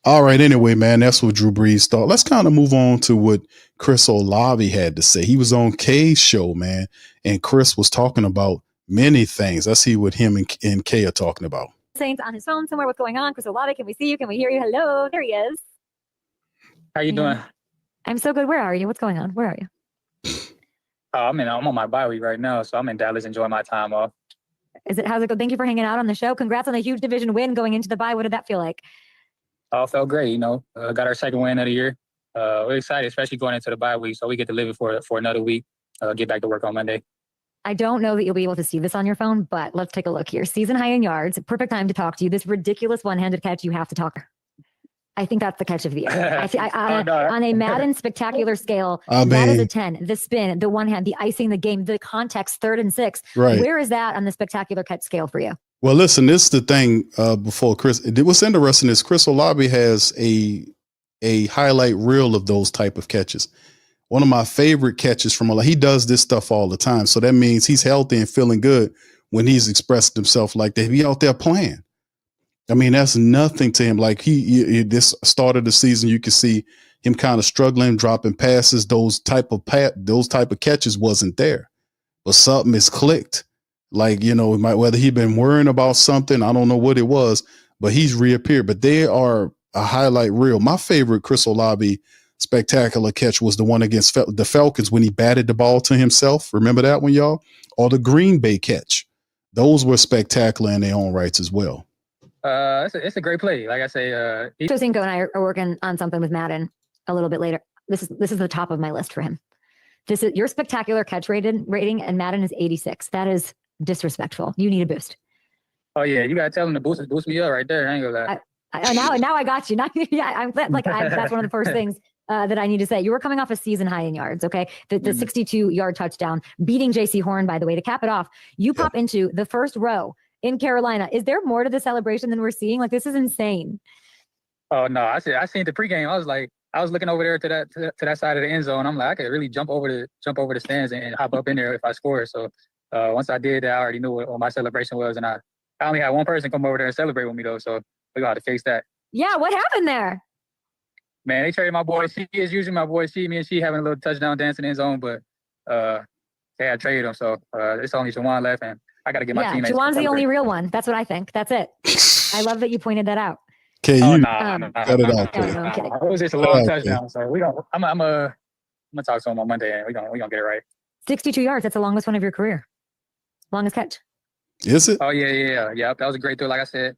All right. Anyway, man, that's what Drew Brees thought. Let's kind of move on to what Chris Olave had to say. He was on Kay's show, man, and Chris was talking about many things. Let's see what him and Kay are talking about. Saints on his phone somewhere. What's going on? Chris Olave, can we see you? Can we hear you? Hello. There he is. How you doing? I'm so good. Where are you? What's going on? Where are you? I'm on my bye week right now, so I'm in Dallas enjoying my time off. How's it go? Thank you for hanging out on the show. Congrats on the huge division win going into the bye. What did that feel like? All felt great, got our second win of the year. We're excited, especially going into the bye week, so we get to live it for another week, get back to work on Monday. I don't know that you'll be able to see this on your phone, but let's take a look here. Season high in yards, perfect time to talk to you. This ridiculous one-handed catch, you have to talk. I think that's the catch of the year. On a Madden spectacular scale, that is a 10. The spin, the one hand, the icing the game, the context, 3rd and 6. Right. Where is that on the spectacular catch scale for you? Well, listen, this is the thing before Chris. What's interesting is Chris Olave has a highlight reel of those type of catches. One of my favorite catches from Olave. He does this stuff all the time. So that means he's healthy and feeling good when he's expressed himself like that. He out there playing. I mean, that's nothing to him. Like he this start of the season, you can see him kind of struggling, dropping passes. Those type of catches wasn't there, but something has clicked. Like, whether he'd been worrying about something, I don't know what it was, but he's reappeared. But they are a highlight reel. My favorite Chris Olave spectacular catch was the one against the Falcons when he batted the ball to himself. Remember that one, y'all? Or the Green Bay catch. Those were spectacular in their own rights as well. It's a great play. Like I say, Josinko and I are working on something with Madden a little bit later. This is the top of my list for him. This is your spectacular catch rating, and Madden is 86. That is disrespectful. You need a boost. Oh yeah, you gotta tell him to boost me up right there. I ain't gonna lie. Now I got you. I'm glad. That's one of the first things that I need to say. You were coming off a season high in yards. Okay, the 62-yard touchdown, beating J.C. Horn. By the way, to cap it off, you pop into the first row in Carolina. Is there more to the celebration than we're seeing? Like, this is insane. Oh no, I seen the pregame. I was looking over there to that side of the end zone. I'm like, I could really jump over the stands and hop up in there if I score. So once I did that, I already knew what my celebration was, and I only had one person come over there and celebrate with me though. So we got to fix that. Yeah, what happened there? Man, they traded my boy. She is usually my boy. Me and she having a little touchdown dance in his zone, but they had traded him. So it's only Jawan left, and I got to get my teammates. Yeah, Jawan's the only real one. That's what I think. That's it. I love that you pointed that out. Okay, cut it out. No, I'm kidding. It was just a long touchdown. So I'm gonna talk to him on Monday, and we gonna get it right. 62 yards. That's the longest one of your career. Longest catch. Is it? Oh yeah. That was a great throw. Like I said,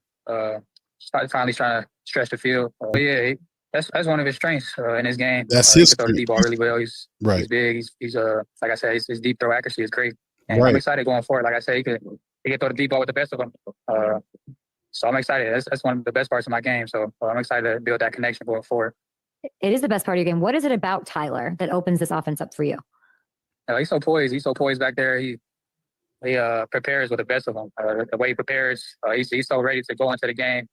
finally trying to stretch the field. But yeah, that's one of his strengths in his game. That's his he can throw the deep ball really well. He's big. He's like I said, his deep throw accuracy is great. And I'm excited going forward. Like I said, he can throw the deep ball with the best of them. So I'm excited. That's one of the best parts of my game. So I'm excited to build that connection going forward. It is the best part of your game. What is it about Tyler that opens this offense up for you? He's so poised. He's so poised back there. He prepares with the best of them. The way he prepares, he's so ready to go into the game.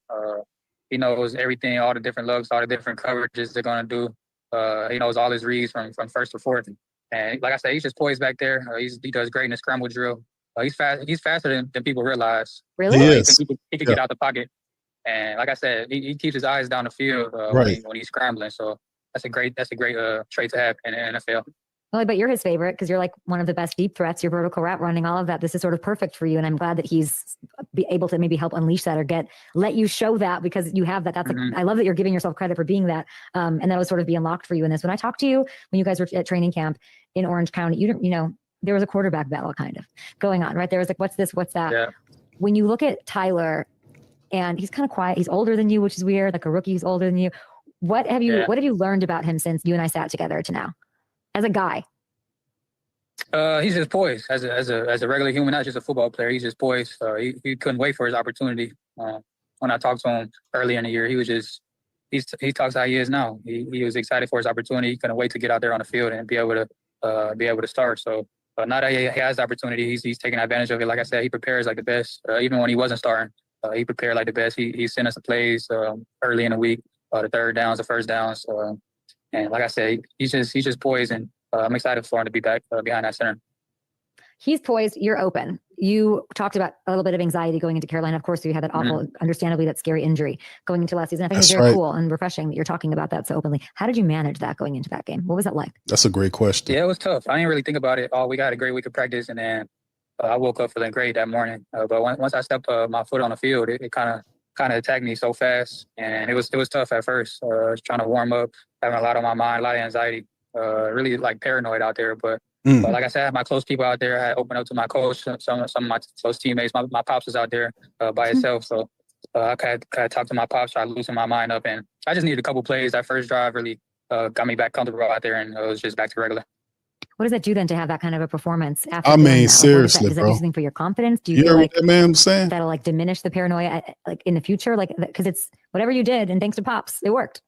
He knows everything, all the different looks, all the different coverages they're going to do. He knows all his reads from first to fourth. And like I said, he's just poised back there. He does great in the scramble drill. He's fast. He's faster than people realize. Really? He can get out the pocket. And like I said, he keeps his eyes down the field when he's scrambling. So that's a great trait to have in the NFL. Well, I bet you're his favorite because you're like one of the best deep threats. Your vertical route running, all of that. This is sort of perfect for you, and I'm glad that he's be able to maybe help unleash that or let you show that because you have that. That's I love that you're giving yourself credit for being that, and that will sort of be unlocked for you in this. When I talked to you when you guys were at training camp in Orange County, there was a quarterback battle kind of going on, right? There was like, what's this, what's that? Yeah. When you look at Tyler, and he's kind of quiet, he's older than you, which is weird. Like a rookie, he's older than you. What have you learned about him since you and I sat together to now, as a guy? He's just poised as a regular human, not just a football player. He's just poised. He couldn't wait for his opportunity. When I talked to him earlier in the year, he talks how he is now. He was excited for his opportunity. He couldn't wait to get out there on the field and be able to start. So now that he has the opportunity, he's taking advantage of it. Like I said, he prepares like the best. Even when he wasn't starting, he prepared like the best. He sent us the plays early in the week, the third downs, the first downs, and like I said, he's just poised, and I'm excited for him to be back behind that center. He's poised. You're open. You talked about a little bit of anxiety going into Carolina. Of course, you had that awful, understandably, that scary injury going into last season. I think it's very cool and refreshing that you're talking about that so openly. How did you manage that going into that game? What was that like? That's a great question. Yeah, it was tough. I didn't really think about it all week. I had a great week of practice, and then I woke up feeling great that morning. But once I stepped my foot on the field, it kind of attacked me so fast, and it was tough at first. Trying to warm up, having a lot on my mind, a lot of anxiety. Really like paranoid out there, but like I said, I had my close people out there. I had opened up to my coach, some of my close teammates. My pops was out there by himself, so I kind of talked to my pops, try to loosen my mind up, and I just needed a couple plays. That first drive really got me back comfortable out there, and it was just back to regular. What does that do then to have that kind of a performance? After Seriously, does that bro. do something for your confidence? Do you feel like what that man was saying? That'll like diminish the paranoia like in the future? Like, because it's whatever you did, and thanks to Pops, it worked.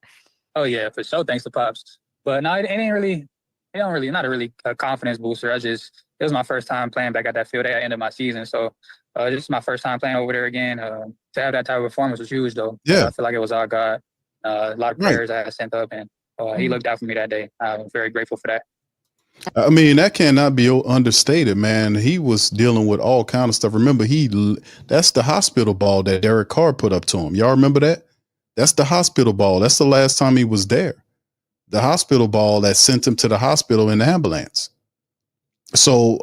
Oh yeah, for sure. Thanks to Pops. But no, it ain't really. Not a really confidence booster. It was my first time playing back at that field at the end of my season. So this is my first time playing over there again. To have that type of performance was huge, though. Yeah. I feel like it was all God. A lot of players I had sent up, and he looked out for me that day. I'm very grateful for that. I mean, that cannot be understated, man. He was dealing with all kind of stuff. Remember, that's the hospital ball that Derek Carr put up to him. Y'all remember that? That's the hospital ball. That's the last time he was there. The hospital ball that sent him to the hospital in the ambulance. So,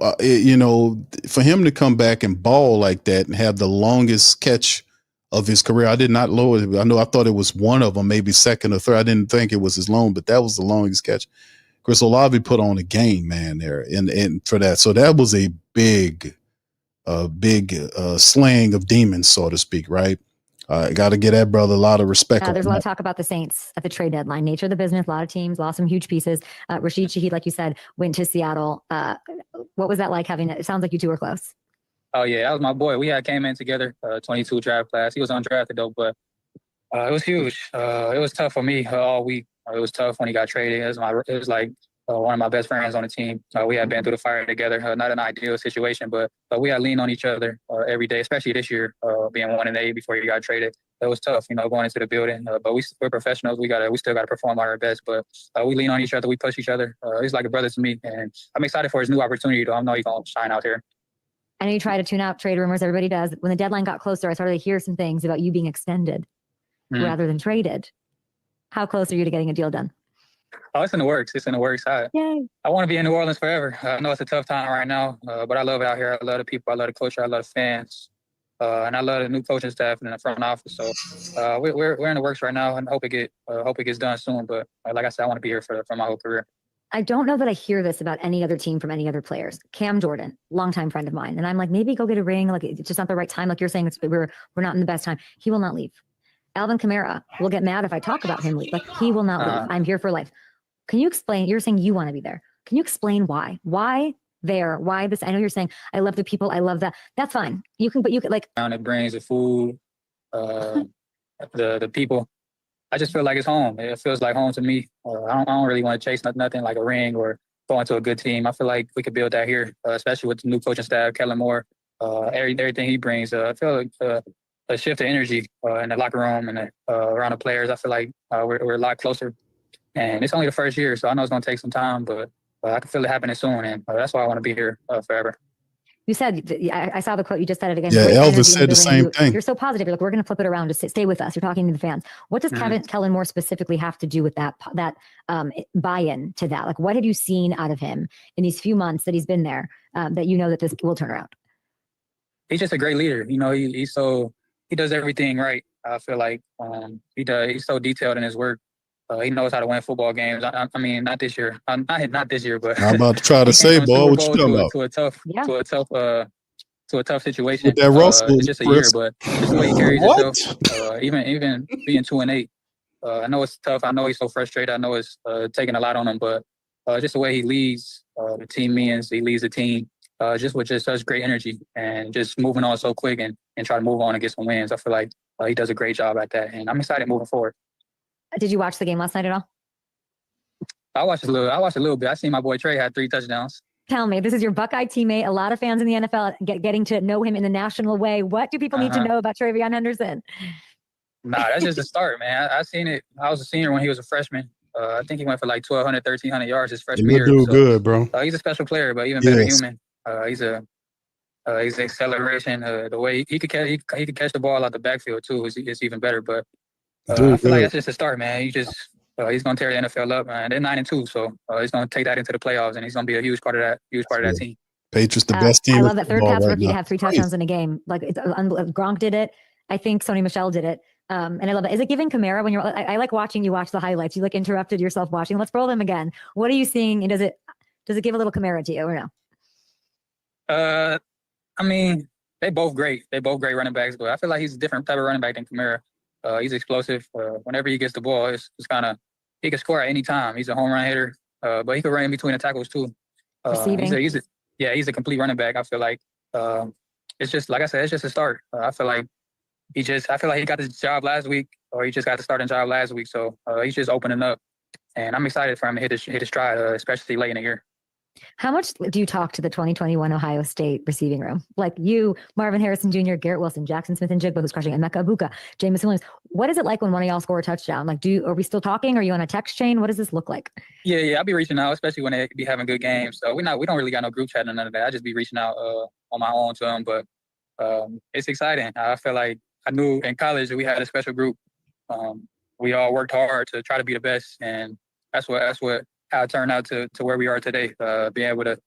for him to come back and ball like that and have the longest catch of his career, I did not lower it. I thought it was one of them, maybe second or third. I didn't think it was as long, but that was the longest catch. Chris Olave put on a game, man, there and for that. So that was a big slaying of demons, so to speak, right? Got to give that brother a lot of respect. There's a lot of talk about the Saints at the trade deadline. Nature of the business, a lot of teams lost some huge pieces. Rashid Shaheed, like you said, went to Seattle. What was that like having it? It sounds like you two were close. Oh, yeah, that was my boy. We came in together, 22 draft class. He was undrafted, though, but it was huge. It was tough for me all week. It was tough when he got traded. It was like one of my best friends on the team. We had been through the fire together. Not an ideal situation, but we had leaned on each other every day, especially this year, being 1-8 before he got traded. It was tough, going into the building. But we're professionals. We still got to perform our best. But we lean on each other. We push each other. He's like a brother to me, and I'm excited for his new opportunity. Though I know he's gonna shine out here. I know you try to tune out trade rumors. Everybody does. When the deadline got closer, I started to hear some things about you being extended rather than traded. How close are you to getting a deal done? Oh, it's in the works. I want to be in New Orleans forever. I know it's a tough time right now, but I love it out here. I love the people. I love the culture. I love the fans. And I love the new coaching staff and the front office. So we're in the works right now, and hope it gets done soon. But like I said, I want to be here for my whole career. I don't know that I hear this about any other team from any other players. Cam Jordan, longtime friend of mine, and I'm like, maybe go get a ring. Like it's just not the right time. Like you're saying, we're not in the best time. He will not leave. Alvin Kamara will get mad if I talk about him. Like he will not leave. I'm here for life. Can you explain? You're saying you want to be there. Can you explain why? Why there? Why this? I know you're saying I love the people. I love that. That's fine. You can, but you could like. It brings the food, the people. I just feel like it's home. It feels like home to me. I don't really want to chase nothing like a ring or go into a good team. I feel like we could build that here, especially with the new coaching staff, Kellen Moore, everything he brings. I feel like a shift of energy in the locker room and around the players. I feel like we're a lot closer. And it's only the first year, so I know it's going to take some time, but I can feel it happening soon, and that's why I want to be here forever. You said, I saw the quote, you just said it again. Yeah, Great Elvis energy said in the building. same thing. You're so positive. You're like, we're going to flip it around. Just stay with us. You're talking to the fans. What does Kellen Moore specifically have to do with that buy-in to that? Like, what have you seen out of him in these few months that he's been there that you know that this will turn around? He's just a great leader. You know, he does everything right. I feel like he's so detailed in his work. He knows how to win football games. I mean, not this year. Not this year, but I'm about to try to say, boy, what you talking about? To a tough situation. With that Russell, it's just a year, but just the way he carries himself. Even being 2-8. I know it's tough. I know he's so frustrated. I know it's taking a lot on him, but just the way he leads the team means he leads the team just with just such great energy and just moving on so quick and try to move on and get some wins. I feel like he does a great job at that, and I'm excited moving forward. Did you watch the game last night at all? I watched a little bit. I seen my boy Trey had 3 touchdowns. Tell me, this is your Buckeye teammate. A lot of fans in the NFL getting to know him in the national way. What do people need to know about TreVeyon Henderson? Nah, that's just a start, man. I seen it. I was a senior when he was a freshman. I think he went for like 1,200, 1,300 yards his freshman year. He'll do good, bro. He's a special player, but even better human. He's acceleration. The way he could catch the ball out the backfield too is even better. But I feel like that's just a start, man. He's gonna tear the NFL up, man. They're 9-2, so he's gonna take that into the playoffs, and he's gonna be a huge part of that team. Patriots, the best team. I love that third pass rookie to have 3 touchdowns in a game. Like Gronk did it. I think Sony Michel did it. And I love it. Is it giving Kamara when you're? I like watching you watch the highlights. You like interrupted yourself watching. Let's roll them again. What are you seeing? And does it give a little Kamara to you or no? I mean, they both great. They both great running backs, but I feel like he's a different type of running back than Kamara. He's explosive. Whenever he gets the ball, it's kind of he can score at any time. He's a home run hitter, but he can run in between the tackles too. Receiving. He's a complete running back. I feel like it's just like I said, it's just a start. I feel like he got his job last week, or he just got the starting job last week. So he's just opening up, and I'm excited for him to hit his stride, especially late in the year. How much do you talk to the 2021 Ohio State receiving room? Like you, Marvin Harrison Jr., Garrett Wilson, Jackson Smith and Jigba, who's crushing, and Emeka Egbuka, Jameson Williams. What is it like when one of y'all score a touchdown? Like, are we still talking? Are you on a text chain? What does this look like? Yeah, I'll be reaching out, especially when they be having good games. So we don't really got no group chat or none of that. I just be reaching out on my own to them. But it's exciting. I feel like I knew in college that we had a special group. We all worked hard to try to be the best, and that's how it turned out to where we are today. Being able to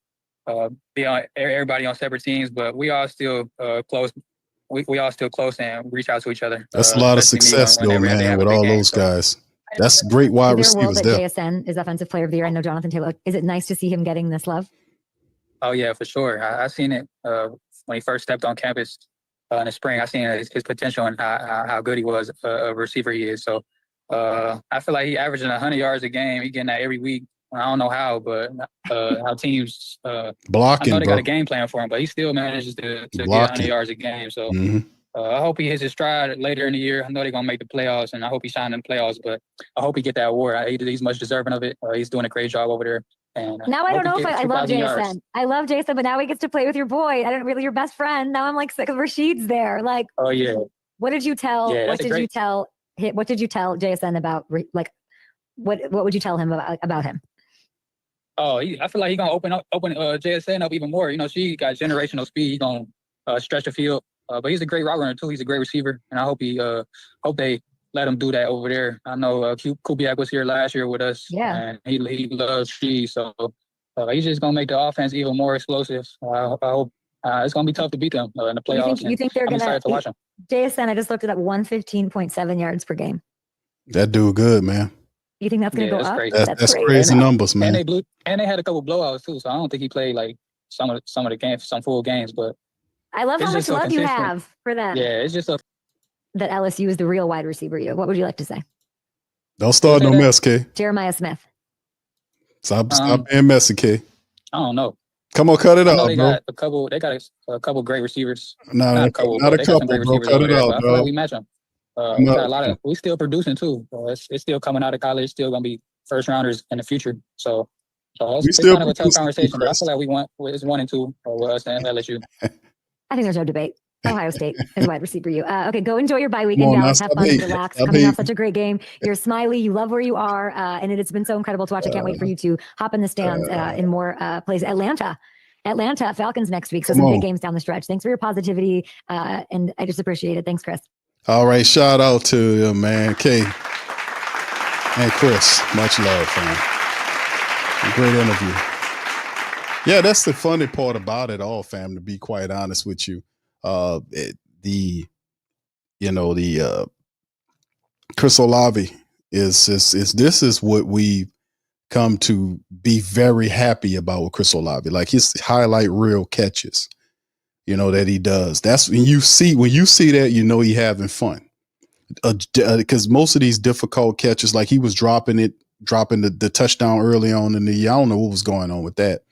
be on everybody on separate teams, but we all still close. We all still close and reach out to each other. That's a lot of success, though, man, with all those guys. That's great wide receivers there. JSN is Offensive Player of the Year. I know Jonathan Taylor. Is it nice to see him getting this love? Oh yeah, for sure. I seen it when he first stepped on campus in the spring. I seen his potential and how good he was a receiver he is. So I feel like he averaging 100 yards a game. He getting that every week. I don't know how, but how teams blocking. I know they got a game plan for him, but he still manages to get 100 yards a game. So I hope he hits his stride later in the year. I know they're gonna make the playoffs, and I hope he shines in the playoffs. But I hope he get that award. He's much deserving of it. He's doing a great job over there. And now I don't know if I love Jason. I love Jason, but now he gets to play with your boy. I don't really your best friend. Now I'm like sick of Rashid's there. Like, oh yeah. What did you tell? Yeah, what did you tell Jason about? Like, what would you tell him about him? Oh, I feel like he's gonna open JSN up even more. You know, she got generational speed. He's gonna stretch the field. But he's a great route runner too. He's a great receiver, and I hope they let him do that over there. I know Kubiak was here last year with us, and he loves speed. So he's just gonna make the offense even more explosive. I hope it's gonna be tough to beat them in the playoffs. You think they're excited to watch them? JSN, I just looked it up. 115.7 yards per game. That dude good, man. You think that's going to go up? That's crazy numbers, man. And they had a couple blowouts too, so I don't think he played like some of the games, some full games. But I love how much love you have for that. Yeah, it's just that LSU is the real wide receiver. What would you like to say? Don't start no mess, K. Jeremiah Smith. Stop being messy, K. I don't know. Come on, cut it out, they bro. got a couple great receivers. Not a couple, bro. Cut it out, bro. We match them. We still producing too. It's still coming out of college. It's still gonna be first rounders in the future. So it's kind of a tough conversation. But I feel like it's 1 and 2 with us and LSU. I think there's no debate. Ohio State is wide receiver you. Okay, go enjoy your bye week Come in on, Dallas. now, Have fun, stop relax. hating. Coming Stop off such a great game. You're smiley. You love where you are. And it's been so incredible to watch. I can't wait for you to hop in the stands in more places. Atlanta Falcons next week. So some big games down the stretch. Thanks for your positivity. And I just appreciate it. Thanks, Chris. All right. Shout out to you, man. Kay and Chris. Much love, fam. Great interview. Yeah, that's the funny part about it all, fam, to be quite honest with you. Chris Olave is what we come to be very happy about with Chris Olave. Like his highlight reel catches, that he does. That's when you see that, he having fun. Because most of these difficult catches, like he was dropping the touchdown early on in the year. I don't know what was going on with that.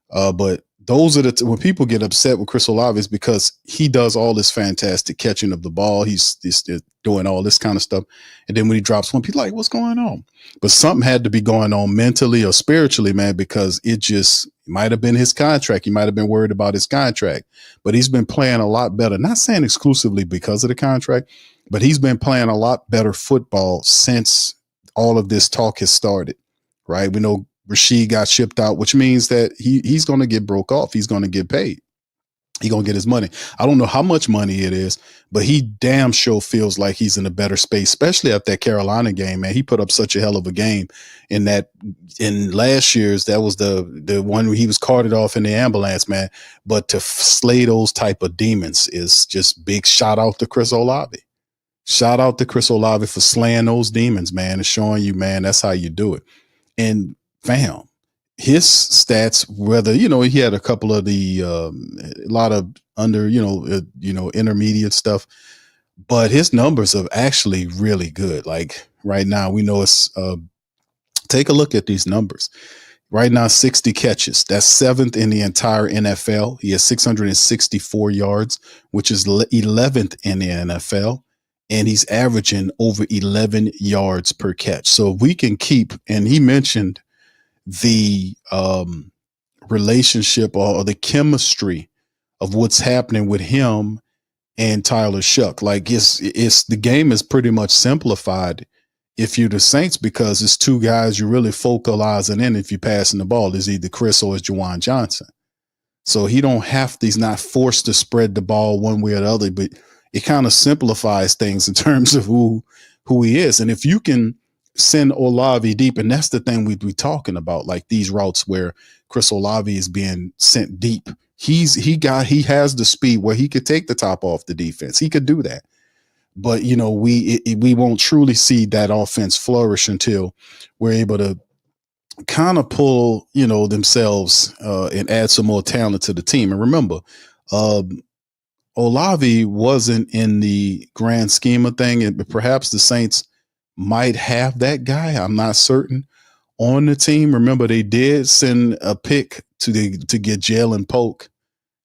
But those are when people get upset with Chris Olave is because he does all this fantastic catching of the ball. He's doing all this kind of stuff. And then when he drops one, people are like, what's going on? But something had to be going on mentally or spiritually, man, because it might have been his contract. He might have been worried about his contract, but he's been playing a lot better. Not saying exclusively because of the contract, but he's been playing a lot better football since all of this talk has started, right? We know Rashid got shipped out, which means that he's going to get broke off. He's going to get paid. He's going to get his money. I don't know how much money it is, but he damn sure feels like he's in a better space, especially after that Carolina game, man. He put up such a hell of a game in last year's. That was the one where he was carted off in the ambulance, man. But to slay those type of demons is just big shout out to Chris Olave. Shout out to Chris Olave for slaying those demons, man, and showing you, man, that's how you do it. And fam, his stats, whether, he had a couple of a lot of under, intermediate stuff, but his numbers are actually really good. Like right now, we know it's, take a look at these numbers. Right now, 60 catches. That's 7th in the entire NFL. He has 664 yards, which is 11th in the NFL. And he's averaging over 11 yards per catch. So if we can keep, and he mentioned the relationship or the chemistry of what's happening with him and Tyler Shough. Like it's the game is pretty much simplified if you're the Saints, because it's two guys you're really focalizing in if you're passing the ball. Is either Chris or it's Juwan Johnson. So he's not forced to spread the ball one way or the other, but it kind of simplifies things in terms of who he is. And if you can send Olave deep, and that's the thing we'd be talking about, like these routes where Chris Olave is being sent deep. He has the speed where he could take the top off the defense. He could do that. But, we won't truly see that offense flourish until we're able to kind of pull, themselves and add some more talent to the team. And remember, Olave wasn't in the grand scheme of thing, and perhaps the Saints might have that guy. I'm not certain on the team. Remember, they did send a pick to get Jalen Polk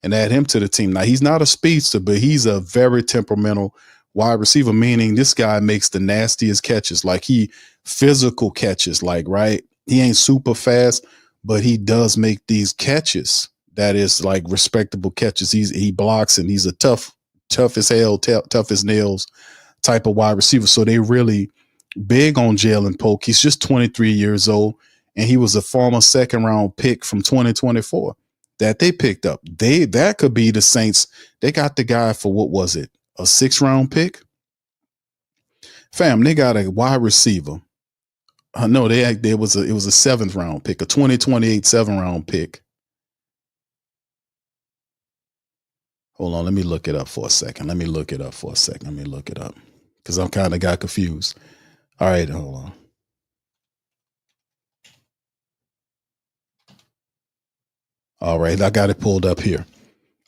and add him to the team. Now, he's not a speedster, but he's a very temperamental wide receiver, meaning this guy makes the nastiest catches, like physical catches, like, right? He ain't super fast, but he does make these catches. That is like respectable catches. He blocks, and he's a tough as hell, tough as nails type of wide receiver. So they really big on Jalen Polk. He's just 23 years old, and he was a former 2nd round pick from 2024 that they picked up. That could be the Saints. They got the guy for, what was it, a 6th round pick? Fam, they got a wide receiver. No, it was a 7th round pick, a 2028 7th round pick. Hold on, let me look it up for a second. Let me look it up because I'm kind of got confused. All right, hold on. All right, I got it pulled up here.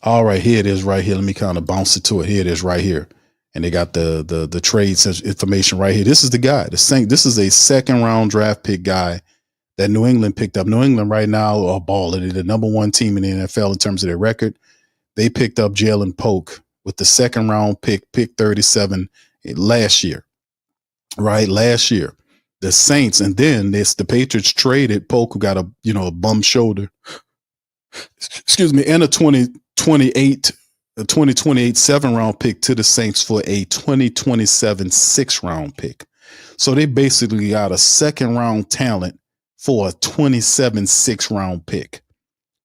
All right, here it is right here. Let me kind of bounce it to it. Here it is right here. And they got the trade information right here. This is the guy. This is a 2nd round draft pick guy that New England picked up. New England right now are balling. They're the number 1 team in the NFL in terms of their record. They picked up Jalen Polk with the 2nd round pick 37 last year, right? Last year, the Saints, and then the Patriots traded Polk, who got a bum shoulder, and a 2028 a 2028 7-round pick to the Saints for a 2027 6-round pick. So they basically got a 2nd-round talent for a 27 6-round pick.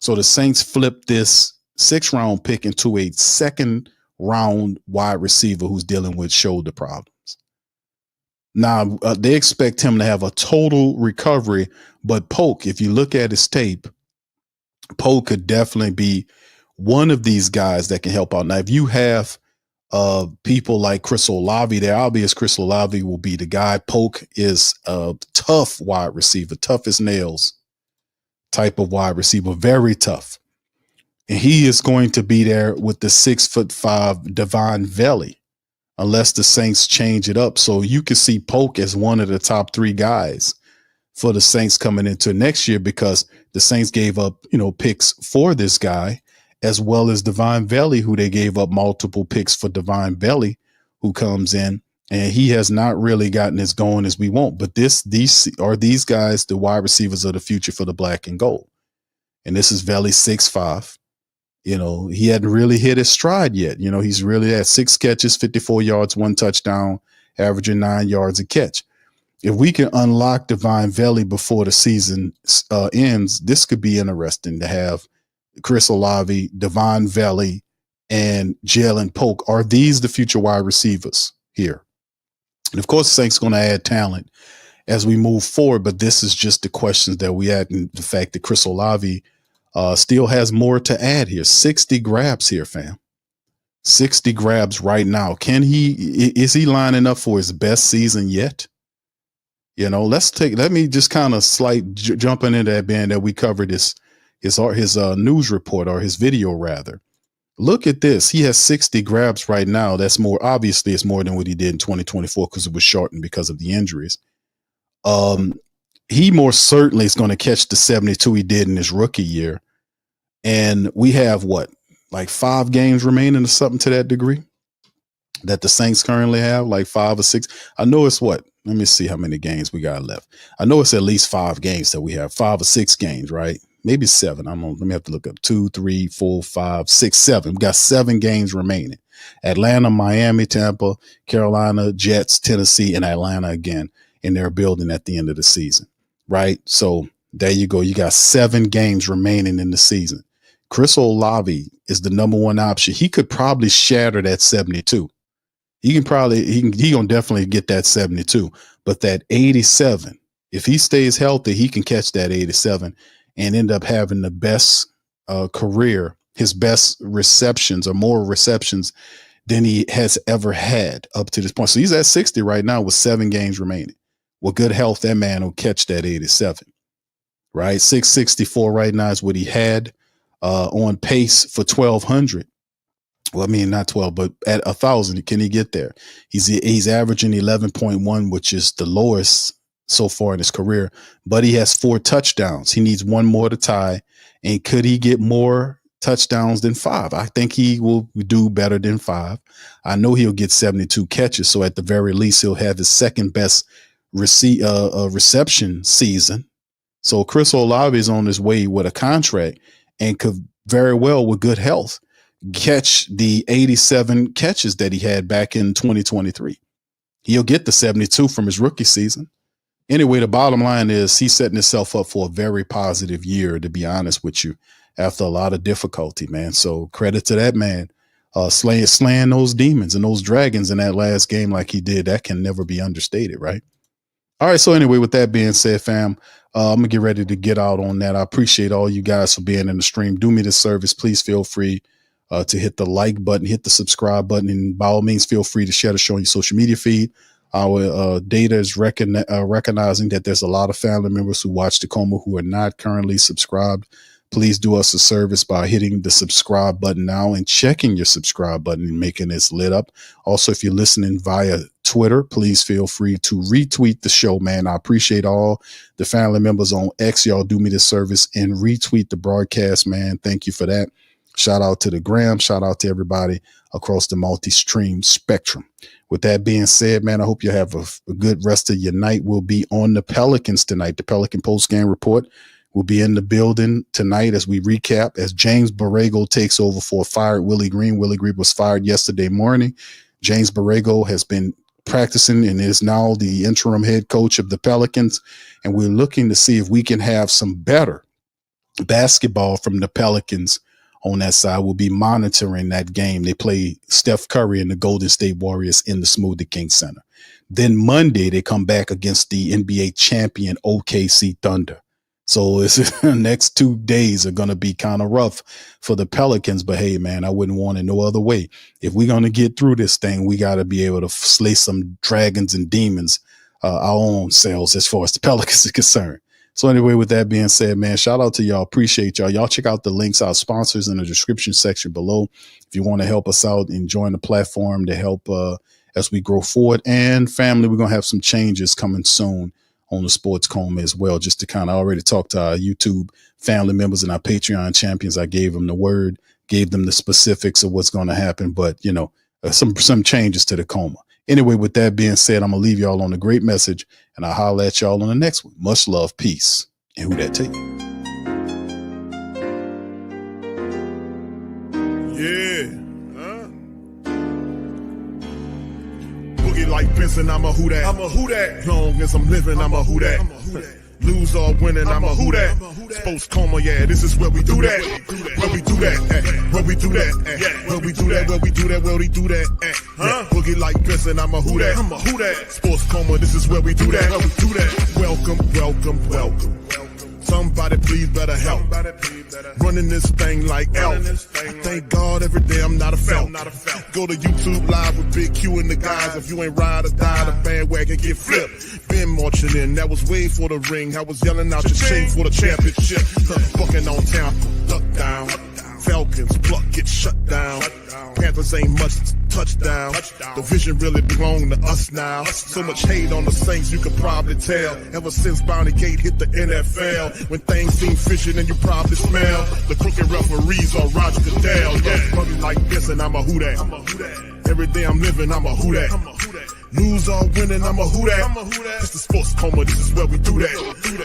So the Saints flipped this 6th-round pick into a 2nd-round wide receiver who's dealing with shoulder problems. Now, they expect him to have a total recovery, but Polk, if you look at his tape, Polk could definitely be one of these guys that can help out. Now, if you have people like Chris Olave there, obvious Chris Olave will be the guy. Polk is a tough wide receiver, tough as nails type of wide receiver, very tough. And he is going to be there with the 6'5" Devon Valley, unless the Saints change it up. So you can see Polk as one of the top 3 guys for the Saints coming into next year, because the Saints gave up, picks for this guy, as well as Devon Valley, who they gave up multiple picks for Devon Valley, who comes in, and he has not really gotten as going as we want. But these guys, the wide receivers of the future for the black and gold. And this is Valley 6'5". He hadn't really hit his stride yet. He's really had 6 catches, 54 yards, 1 touchdown, averaging 9 yards a catch. If we can unlock Devon Valley before the season ends, this could be interesting to have Chris Olave, Devon Valley, and Jalen Polk. Are these the future wide receivers here? And of course, the Saints going to add talent as we move forward, but this is just the questions that we had, and the fact that Chris Olave still has more to add here. 60 grabs here, fam. 60 grabs right now. Is he lining up for his best season yet? Let me just kind of jumping into that, band that we covered his news report, or his video rather. Look at this. He has 60 grabs right now. That's more, obviously it's more than what he did in 2024 because it was shortened because of the injuries. He more certainly is going to catch the 72 he did in his rookie year. And we have 5 games remaining or something to that degree that the Saints currently have, like 5 or 6. I know it's let me see how many games we got left. I know it's at least 5 games that we have, 5 or 6 games, right? Maybe 7. Let me have to look up 2, 3, 4, 5, 6, 7. We got 7 games remaining. Atlanta, Miami, Tampa, Carolina, Jets, Tennessee, and Atlanta again in their building at the end of the season, right? So there you go. You got 7 games remaining in the season. Chris Olave is the number 1 option. He could probably shatter that 72. He gonna definitely get that 72, but that 87, if he stays healthy, he can catch that 87 and end up having the best career, his best receptions or more receptions than he has ever had up to this point. So he's at 60 right now with 7 games remaining. With good health, that man will catch that 87, right? 664 right now is what he had, on pace for 1,200. Well, I mean, not 12, but at 1,000, can he get there? He's averaging 11.1, which is the lowest so far in his career, but he has 4 touchdowns. He needs 1 more to tie. And could he get more touchdowns than 5? I think he will do better than 5. I know he'll get 72 catches. So at the very least, he'll have his 2nd best reception season. So Chris Olave is on his way with a contract and could very well, with good health, catch the 87 catches that he had back in 2023. He'll get the 72 from his rookie season. Anyway, the bottom line is he's setting himself up for a very positive year, to be honest with you, after a lot of difficulty, man. So credit to that man, slaying those demons and those dragons in that last game like he did. That can never be understated, right? All right. So anyway, with that being said, fam, I'm going to get ready to get out on that. I appreciate all you guys for being in the stream. Do me this service. Please feel free to hit the like button, hit the subscribe button, and by all means, feel free to share the show on your social media feed. Our data is recognizing that there's a lot of family members who watch the Coma who are not currently subscribed. Please do us a service by hitting the subscribe button now and checking your subscribe button and making this lit up. Also, if you're listening via Twitter, please feel free to retweet the show, man. I appreciate all the family members on X. Y'all do me this service and retweet the broadcast, man. Thank you for that. Shout out to the Gram. Shout out to everybody across the multi-stream spectrum. With that being said, man, I hope you have a good rest of your night. We'll be on the Pelicans tonight, the Pelican post-game report. will be in the building tonight as we recap, as James Borrego takes over for fired Willie Green. Willie Green was fired yesterday morning. James Borrego has been practicing and is now the interim head coach of the Pelicans. And we're looking to see if we can have some better basketball from the Pelicans on that side. We'll be monitoring that game. They play Steph Curry and the Golden State Warriors in the Smoothie King Center. Then Monday, they come back against the NBA champion OKC Thunder. So the next 2 days are going to be kind of rough for the Pelicans. But hey, man, I wouldn't want it no other way. If we're going to get through this thing, we got to be able to slay some dragons and demons our own selves as far as the Pelicans are concerned. So anyway, with that being said, man, shout out to y'all. Appreciate y'all. Y'all check out the links, our sponsors in the description section below. If you want to help us out and join the platform to help as we grow forward. And family, we're going to have some changes coming soon on the Sports Coma as well, just to kind of already talk to our YouTube family members and our Patreon champions. I gave them the word, gave them the specifics of what's going to happen, but some changes to the Coma. Anyway, with that being said, I'm going to leave y'all on a great message, and I'll holler at y'all on the next one. Much love, peace, and who that take? Yeah. Boogie like Benson, I'm a who that. I'm a who that. Long as I'm living, I'm a who that. Lose or winning, I'm a who that. Sports Coma, yeah, this is where we do that. Where we do that, where we do that, where we do that, where we do that, where we do that. Boogie like Benson, I'm a who that. I'm a who that. Sports Coma, this is where we do that. Where we do that. Welcome, welcome, welcome. Somebody please better help. Running this thing like elf. I thank God every day I'm not a felt. Go to YouTube Live with Big Q and the guys. If you ain't ride or die, the bandwagon get flipped. Been marching in, that was way for the ring. I was yelling out your shame for the championship. Bucking on town, duck down. Falcons, pluck, get shut down. Panthers ain't much touchdown. The vision really belong to us now. So much hate on the Saints, you can probably tell. Ever since Bounty Gate hit the NFL, when things seem fishy, then you probably smell the crooked referees or Roger Goodell. Yeah, running like this, and I'm a who that. Every day I'm living, I'm a who that. Lose or winning, I'm a who that. It's the Sports Coma, this is where we do that.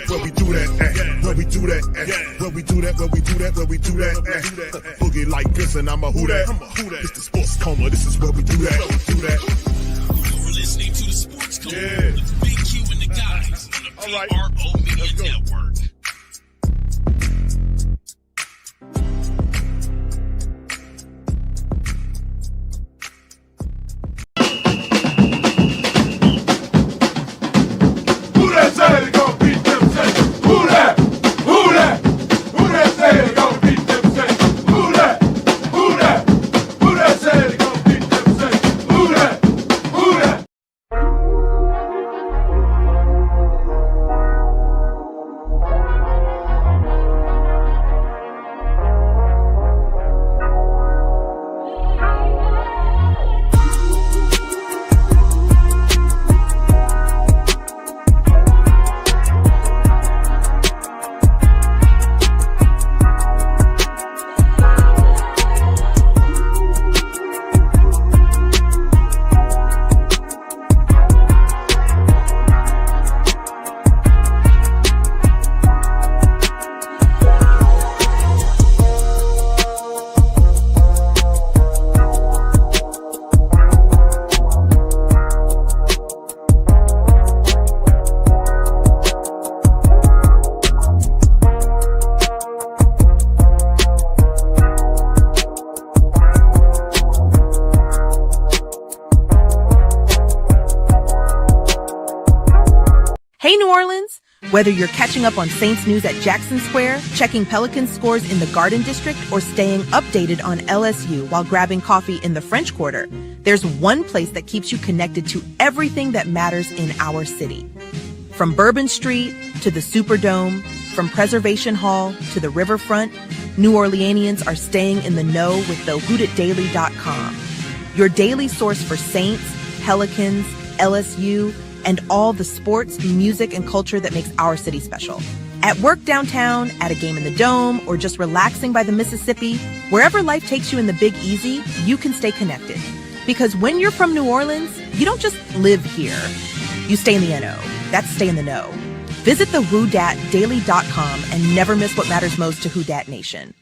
Where we do that, where we do that, where we do that, where we do that, where we do that. Boogie like this, and I'm a who that. It's the Sports Coma, this is where we do that. You're listening to the Sports Coma with Big Q and the guys on the PRO Media Network. Whether you're catching up on Saints news at Jackson Square, checking Pelicans scores in the Garden District, or staying updated on LSU while grabbing coffee in the French Quarter, there's one place that keeps you connected to everything that matters in our city. From Bourbon Street to the Superdome, from Preservation Hall to the Riverfront, New Orleanians are staying in the know with the WhoDatDaily.com. Your daily source for Saints, Pelicans, LSU, and all the sports, music, and culture that makes our city special. At work downtown, at a game in the Dome, or just relaxing by the Mississippi, wherever life takes you in the Big Easy, you can stay connected. Because when you're from New Orleans, you don't just live here. You stay in the NO. That's stay in the know. Visit the WhoDatDaily.com and never miss what matters most to Who Dat Nation.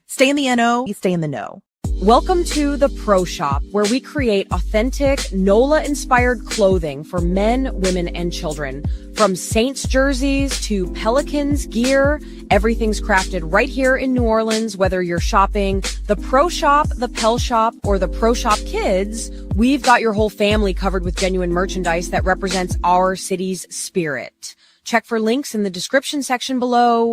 Stay in the NO, stay in the know. Welcome to the Pro Shop, where we create authentic NOLA-inspired clothing for men, women, and children. From Saints jerseys to Pelicans gear, everything's crafted right here in New Orleans. Whether you're shopping the Pro Shop, the Pel Shop, or the Pro Shop Kids, we've got your whole family covered with genuine merchandise that represents our city's spirit. Check for links in the description section below